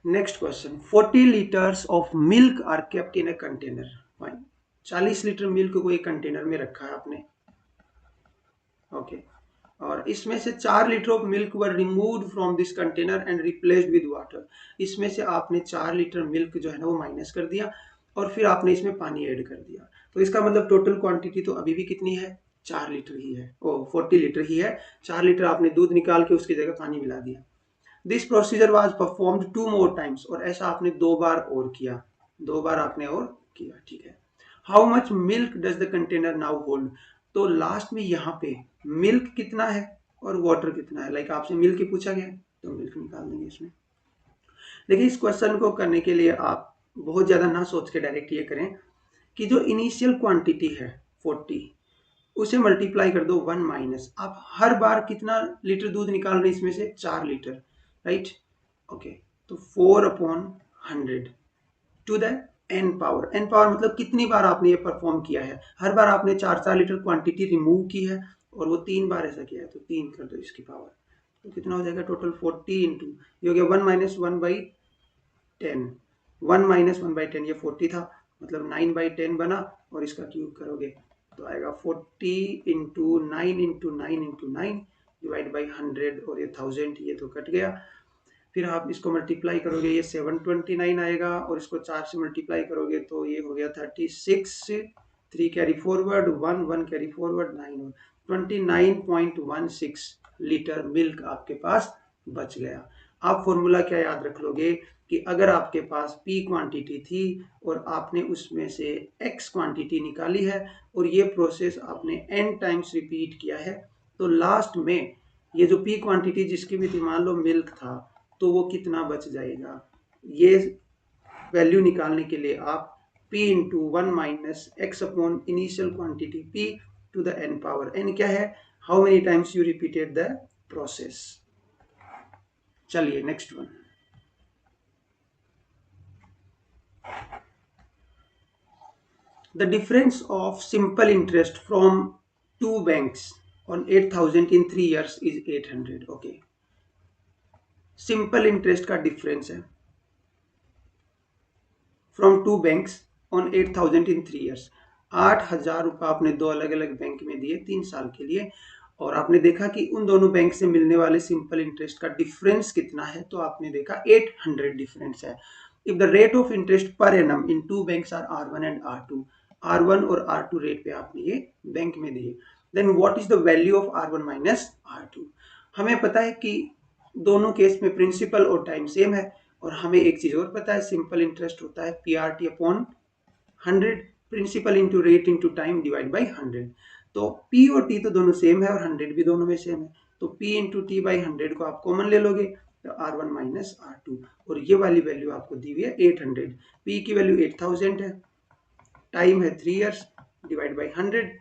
Next question, 40 litres of milk are kept in a container. Fine, 40 litre milk को एक कंटेनर में रखा है आपने, ओके। और इसमें से 4 litre of milk were removed from this container and replaced with water. इसमें से आपने 4 लीटर मिल्क जो है ना वो माइनस कर दिया और फिर आपने इसमें पानी ऐड कर दिया, तो इसका मतलब टोटल क्वांटिटी तो अभी भी कितनी है 4 लीटर ही है, ओ 40 लीटर ही है। 4 लीटर आपने दूध निकाल के उसकी जगह पानी मिला दिया। This procedure was performed 2 more times, और ऐसा आपने 2 बार और किया, 2 बार आपने और किया, ठीक है। How much milk does the container now hold. तो लास्ट में यहाँ पे मिल्क कितना है और वाटर कितना है, लाइक आपसे मिल्क ही पूछा गया है तो मिल्क निकाल देंगे इसमें। देखिए इस क्वेश्चन को करने के लिए आप बहुत ज्यादा ना सोच के डायरेक्ट ये करें कि जो इनिशियल क्वांटिटी है 40 उसे मल्टीप्लाई कर दो 1 माइनस, आप हर बार कितना लीटर दूध निकाल रहे हैं इसमें से 4 लीटर, राइट, ओके। तो 4/100 to the n power, n power मतलब कितनी बार आपने ये परफॉर्म किया है, हर बार आपने 4 लीटर क्वांटिटी रिमूव की है और वो 3 बार ऐसा किया है, तो 3 कर दो इसकी पावर, तो कितना हो जाएगा टोटल 40 इंटू ये हो गया 1 माइनस 1/10, 1 माइनस 1/10 ये 40 था, मतलब 9/10 बना, और इसका क्यूब करोगे तो आएगा 40 इंटू 9 डिवाइड बाई 100, और ये 1000, ये तो कट गया। फिर आप इसको मल्टीप्लाई करोगे, ये 729 आएगा, और इसको 4 से मल्टीप्लाई करोगे तो ये हो गया 36, 3 carry forward, 1 carry forward, 9, 29.16 litre milk आपके पास बच गया। आप फॉर्मूला क्या याद रख लोगे कि अगर आपके पास P क्वांटिटी थी और आपने उसमें से X क्वांटिटी निकाली है और ये प्रोसेस आपने n टाइम्स रिपीट किया है, तो लास्ट में ये जो P क्वांटिटी जिसकी भी थी, मान लो मिल्क था, तो वो कितना बच जाएगा, ये वैल्यू निकालने के लिए आप P into 1 minus x upon initial quantity P to the n power n क्या है, how many times you repeated the process. चलिए next one. The difference of simple interest from two banks on 8,000 in 3 years is 800. Okay, simple interest का difference है from two banks on 8,000 in 3 years। 8,000 रुपये आपने दो अलग अलग bank में दिए 3 साल के लिए, और आपने देखा कि उन दोनों बैंक से मिलने वाले सिंपल इंटरेस्ट का डिफरेंस कितना है, तो आपने देखा 800 डिफरेंस है। If the rate of interest per annum in two banks are R1 and R2, R1 और R2 रेट पे आपने ये बैंक में दिए, then what is the value of R1 minus R2। हमें पता है कि दोनों केस में प्रिंसिपल और टाइम सेम है, और हमें एक चीज और पता है, सिंपल इंटरेस्ट होता है PRT upon 100, principal into rate into time divide by 100। तो P और T तो दोनों सेम है और 100 भी दोनों में सेम है, तो P इंटू टी बाई 100 को आप कॉमन ले लोगे तो R1 माइनस R2, और ये वाली वैल्यू आपको दी हुई है 800। P की वैल्यू 8000 है, टाइम है 3 years, divide by 100,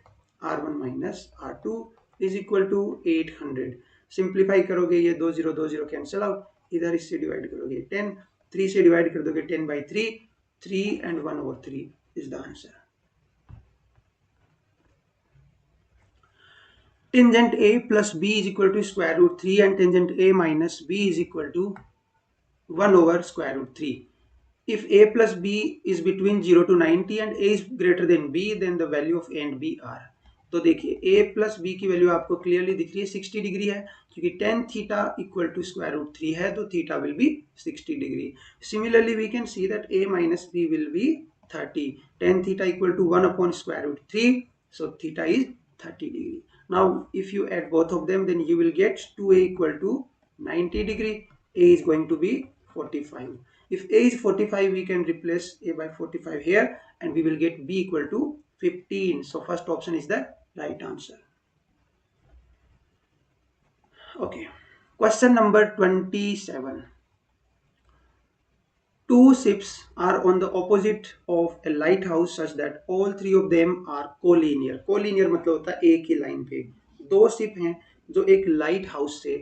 R1 minus R2 is equal to 800। Simplify करोगे ये 20 कैंसिल आउट, इधर इससे डिवाइड करोगे 10, 3 से डिवाइड कर दोगे 10/3, 3 and 1/3 is the answer. Tangent A plus B is equal to square root 3 and tangent A minus B is equal to 1 over square root 3. If A plus B is between 0 to 90 and A is greater than B, then the value of A and B are. तो देखिए A plus B की value आपको clearly दिख रही है 60 degree है, क्योंकि tan theta equal to square root 3 है, तो theta will be 60 degree. Similarly we can see that A minus B will be 30, tan theta equal to 1 upon square root 3, so theta is 30 degree. Now if you add both of them, then you will get 2A equal to 90 degree, A is going to be 45. If A is 45, we can replace A by 45 here and we will get B equal to 15. So first option is the right answer. Okay, question number 27. Two ships are on the opposite of a lighthouse such that all three of them are collinear. Collinear मतलब होता है एक ही line पे दो ship हैं जो एक light house से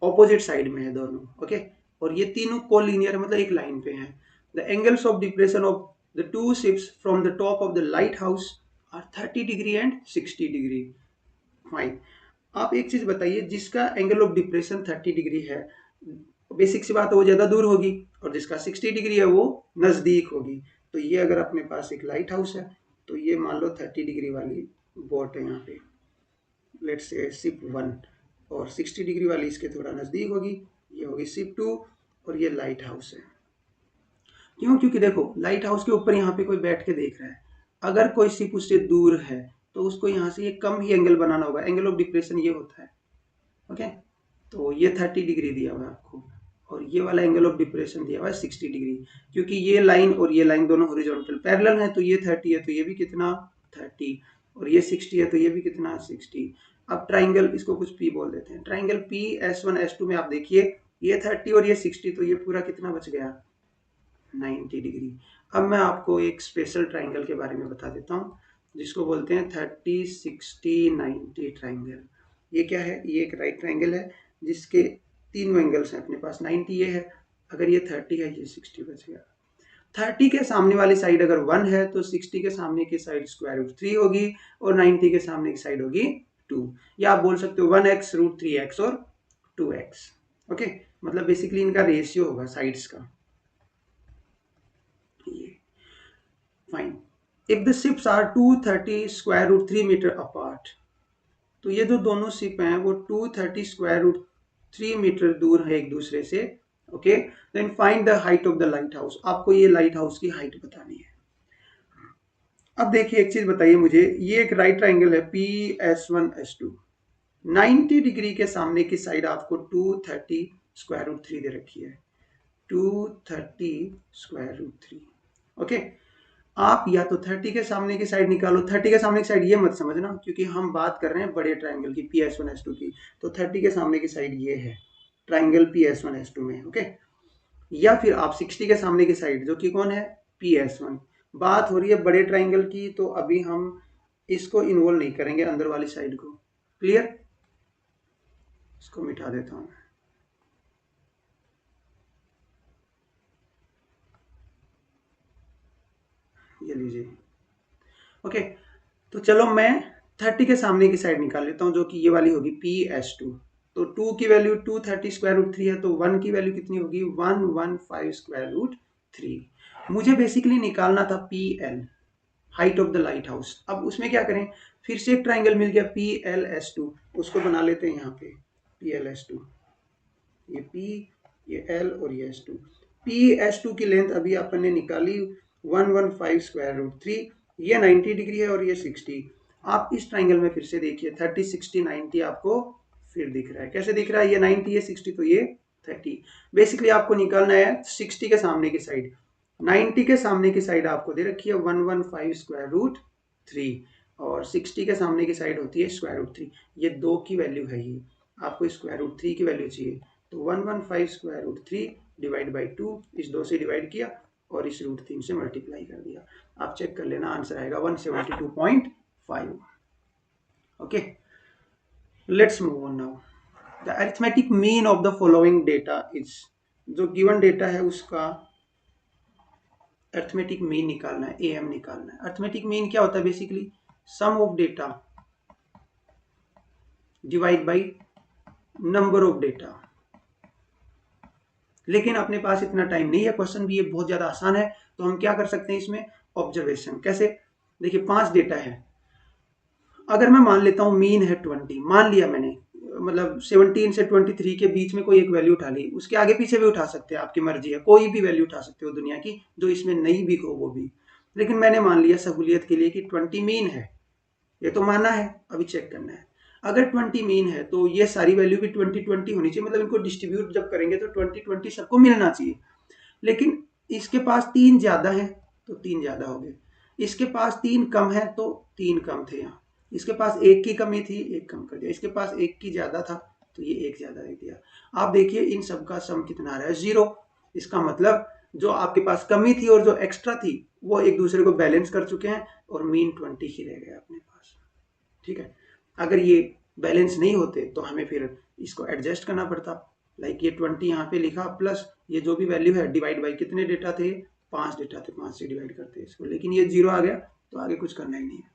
ऑपोजिट साइड में है दोनों, ओके, और ये तीनों कोलिनियर मतलब एक लाइन पे हैं। The angles of depression of the two ships from the top of the light house are 30 degree and 60 degree. Fine, आप एक चीज बताइए, जिसका एंगल ऑफ डिप्रेशन 30 डिग्री है, बेसिक सी बात है वो ज्यादा दूर होगी, और जिसका 60 डिग्री है वो नजदीक होगी। तो ये अगर अपने पास एक लाइट हाउस है, तो ये मान लो 30 डिग्री वाली बोट है यहाँ पे, लेट्स से शिप 1, और 60 डिग्री वाली इसके थोड़ा नजदीक होगी, ये होगी शिप 2, और ये लाइट हाउस है। क्यों? क्योंकि देखो लाइट हाउस के ऊपर यहाँ पे कोई बैठ के देख रहा है, अगर कोई शिप उससे दूर है तो उसको यहाँ से ये कम ही एंगल बनाना होगा, एंगल ऑफ डिप्रेशन ये होता है, ओके। तो ये 30 डिग्री दिया हुआ है आपको, और ये वाला एंगल ऑफ डिप्रेशन दिया हुआ है 60 डिग्री, क्योंकि ये लाइन और ये लाइन दोनों हॉरिजॉन्टल पैरेलल है, तो ये 30 है तो ये भी कितना 30, और ये 60 है तो ये भी कितना 60। अब ट्राइंगल, इसको कुछ P बोल देते हैं, ट्राइंगल P S1 S2 में आप देखिए ये 30 और ये 60, तो ये पूरा कितना बच गया 90 डिग्री। अब मैं आपको एक स्पेशल ट्राइंगल के बारे में बता देता हूँ, जिसको बोलते हैं 30 60 90 ट्राइंगल। ये क्या है? ये एक राइट ट्राइंगल है जिसके तीनों एंगल्स हैं अपने पास, 90 ये है, अगर ये 30 है, ये 60 बच गया। 30 के सामने वाली साइड अगर 1 है तो 60 के सामने की साइड स्क्वायर रूट 3 होगी, और 90 के सामने की साइड होगी 2, या आप बोल सकते हो 1x रूट 3x और 2x, ओके। मतलब बेसिकली इनका रेशियो होगा साइड्स का। Fine. If the ships are 230 square root 3 metre apart, तो ये जो दोनों शिप हैं वो 230 स्क्वायर रूट 3 मीटर दूर है एक दूसरे से। Okay, then find the height of the light house. आपको ये लाइट हाउस की हाइट बतानी है। अब देखिए एक चीज बताइए मुझे, ये एक राइट ट्राइंगल है P S one S two, 90 degree के सामने की साइड आपको 230 स्क्वायर रूट 3 दे रखी है, 230 स्क्वायर रूट 3। ओके, आप या तो 30 के सामने की साइड निकालो, 30 के सामने की साइड ये मत समझना क्योंकि हम बात कर रहे हैं बड़े ट्राइंगल की P S one S two की, तो 30 के सामने की साइड ये है triangle P S one S two में। ओके, या फिर आप 60 के सामने की साइड जो कि कौन है पी एस वन। बात हो रही है बड़े ट्राइंगल की, तो अभी हम इसको इन्वॉल्व नहीं करेंगे अंदर वाली साइड को। क्लियर, इसको मिटा देता हूं। ये लीजिए। ओके, तो चलो मैं 30 के सामने की साइड निकाल लेता हूं जो कि ये वाली होगी पी एस टू। तो 2 की वैल्यू 230 स्क्वायर रूट 3 है, तो 1 की वैल्यू कितनी होगी 115 स्क्वायर रूट 3। मुझे बेसिकली निकालना था P L, height of the light house. अब उसमें क्या करें, फिर से एक ट्राइंगल मिल गया पी एल एस टू, उसको बना लेते हैं यहाँ पे पी एल एस टू, ये पी, ये एल और ये S two. P S two की लेंथ अभी अपन ने निकाली 115 स्क्वायर रूट 3, ये 90 डिग्री है और ये 60। आप इस ट्राइंगल में फिर से देखिए 30 60 90 आपको फिर दिख रहा है। कैसे दिख रहा है, ये 90 है 60 तो ये 30। बेसिकली आपको निकालना है 60 के सामने की साइड, 90 के सामने की साइड आपको दे रखी है 115 स्क्वायर रूट 3 और 60 के सामने की साइड होती है स्क्वायर रूट 3। ये 2 की वैल्यू है, ये आपको स्क्वायर रूट 3 की वैल्यू चाहिए, तो 115 स्क्वायर रूट 3 डिवाइड बाई 2, इस 2 से डिवाइड किया और इस रूट 3 से मल्टीप्लाई कर दिया। आप चेक कर लेना, आंसर आएगा 172.5। Okay, let's move on now. The arithmetic mean of the following data is, जो गिवन डेटा है उसका अरिथमेटिक मीन निकालना है, एएम निकालना है। अरिथमेटिक मीन क्या होता है, basically sum of data divide by number of data. लेकिन अपने पास इतना टाइम नहीं है, क्वेश्चन भी ये बहुत ज्यादा आसान है, तो हम क्या कर सकते हैं इसमें, ऑब्जर्वेशन। कैसे, देखिए 5 डेटा है, अगर मैं मान लेता हूं मीन है 20, मान लिया मैंने, मतलब 17 से 23 के बीच में कोई एक वैल्यू उठा ली, उसके आगे पीछे भी उठा सकते हैं, आपकी मर्जी है, कोई भी वैल्यू उठा सकते हो दुनिया की जो इसमें नहीं भी हो वो भी। लेकिन मैंने मान लिया सहूलियत के लिए कि 20 मीन है, ये तो माना है, अभी चेक करना है। अगर 20 मीन है तो ये सारी वैल्यू भी 20-20 होनी चाहिए, मतलब इनको डिस्ट्रीब्यूट जब करेंगे तो 20-20 सबको मिलना चाहिए। लेकिन इसके पास 3 ज्यादा है तो 3 ज्यादा हो गए, इसके पास 3 कम है तो 3 कम थे, यहाँ इसके पास 1 की कमी थी 1 कम कर दिया, इसके पास 1 की ज्यादा था तो ये 1 ज्यादा दे दिया। आप देखिए इन सब का सम कितना आ रहा है 0। इसका मतलब जो आपके पास कमी थी और जो एक्स्ट्रा थी वो एक दूसरे को बैलेंस कर चुके हैं और मीन 20 ही रह गया अपने पास। ठीक है, अगर ये बैलेंस नहीं होते तो हमें फिर इसको एडजस्ट करना पड़ता। लाइक ये 20 यहाँ पे लिखा प्लस ये जो भी वैल्यू है डिवाइड बाई कितने डेटा थे, 5 डेटा थे, 5 से डिवाइड करते हैं इसको, लेकिन ये 0 आ गया तो आगे कुछ करना ही नहीं है।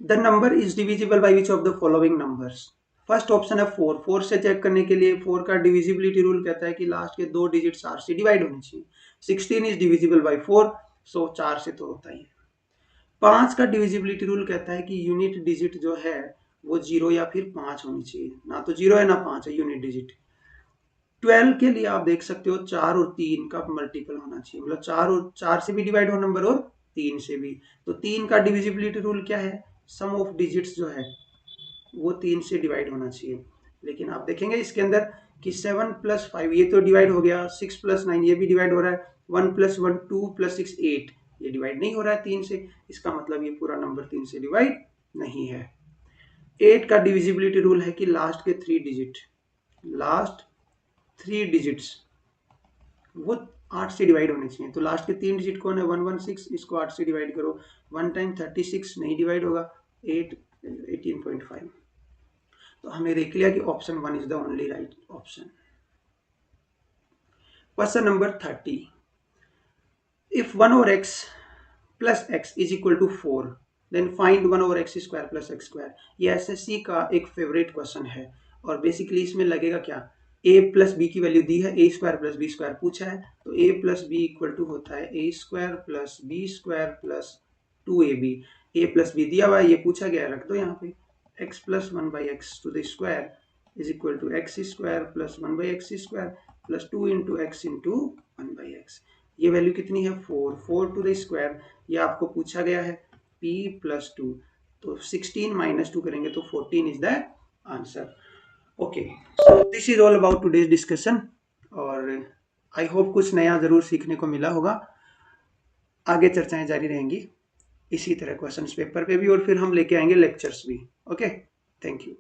The number is divisible by which of the following numbers. First option है 4, 4 से चेक करने के लिए 4 का डिविजिबिलिटी रूल कहता है कि लास्ट के 2 डिजिट 4 से डिवाइड होने चाहिए। 16 इज डिविजिबल बाई 4, सो 4 से तो होता ही है। 5 का डिविजिबिलिटी रूल कहता है कि यूनिट डिजिट जो है वो 0 या फिर 5 होनी चाहिए, ना तो 0 है ना 5 है यूनिट डिजिट। 12 के लिए आप देख सकते हो 4 और 3 का मल्टीपल होना चाहिए, मतलब 4 और 4 से भी डिवाइड हो नंबर और 3 से भी। तो 3 का डिविजिबिलिटी रूल क्या है, सम ऑफ डिजिट्स जो है वो 3 से डिवाइड होना चाहिए। लेकिन आप देखेंगे इसके अंदर कि 7 + 5 ये तो डिवाइड हो गया, 6 + 9 ये भी डिवाइड हो रहा है, 1 + 1 2 + 6 8 ये डिवाइड नहीं हो रहा है 3 से। इसका मतलब ये पूरा नंबर 3 से डिवाइड नहीं है। 8 का डिविजिबिलिटी रूल है कि लास्ट के 3 डिजिट, लास्ट 3 डिजिट्स वो 8 से डिवाइड होने चाहिए। तो लास्ट के 3 डिजिट कौन है 116, इसको 8 से डिवाइड करो, 1 टाइम 36 नहीं डिवाइड होगा, 8 18.5। तो हमें देख लिया कि option 1 is the only right option. Question number 30, if 1 over x plus x is equal to 4 then find 1 over x square plus x square। ये एसएससी का एक फेवरेट क्वेश्चन है और बेसिकली इसमें लगेगा क्या, ए प्लस बी की value दी है, A square plus B square पूछा है, तो A plus B equal to होता है A square plus B square plus 2ab। A plus B दिया हुआ है, ये पूछा गया है, रख दो यहाँ पे। x plus 1/x to the square is equal to x square plus 1/x square plus 2 into x into 1/x। ये वैल्यू कितनी है 4, 4 टू द स्क्वायर, ये आपको पूछा गया है p प्लस 2, तो 16 माइनस 2 करेंगे तो 14 is the answer. Okay, so this is all about today's discussion, और आई होप कुछ नया ज़रूर सीखने को मिला होगा। आगे चर्चाएं जारी रहेंगी इसी तरह क्वेश्चंस पेपर पे भी, और फिर हम लेके आएंगे लेक्चर्स भी। Okay, thank you.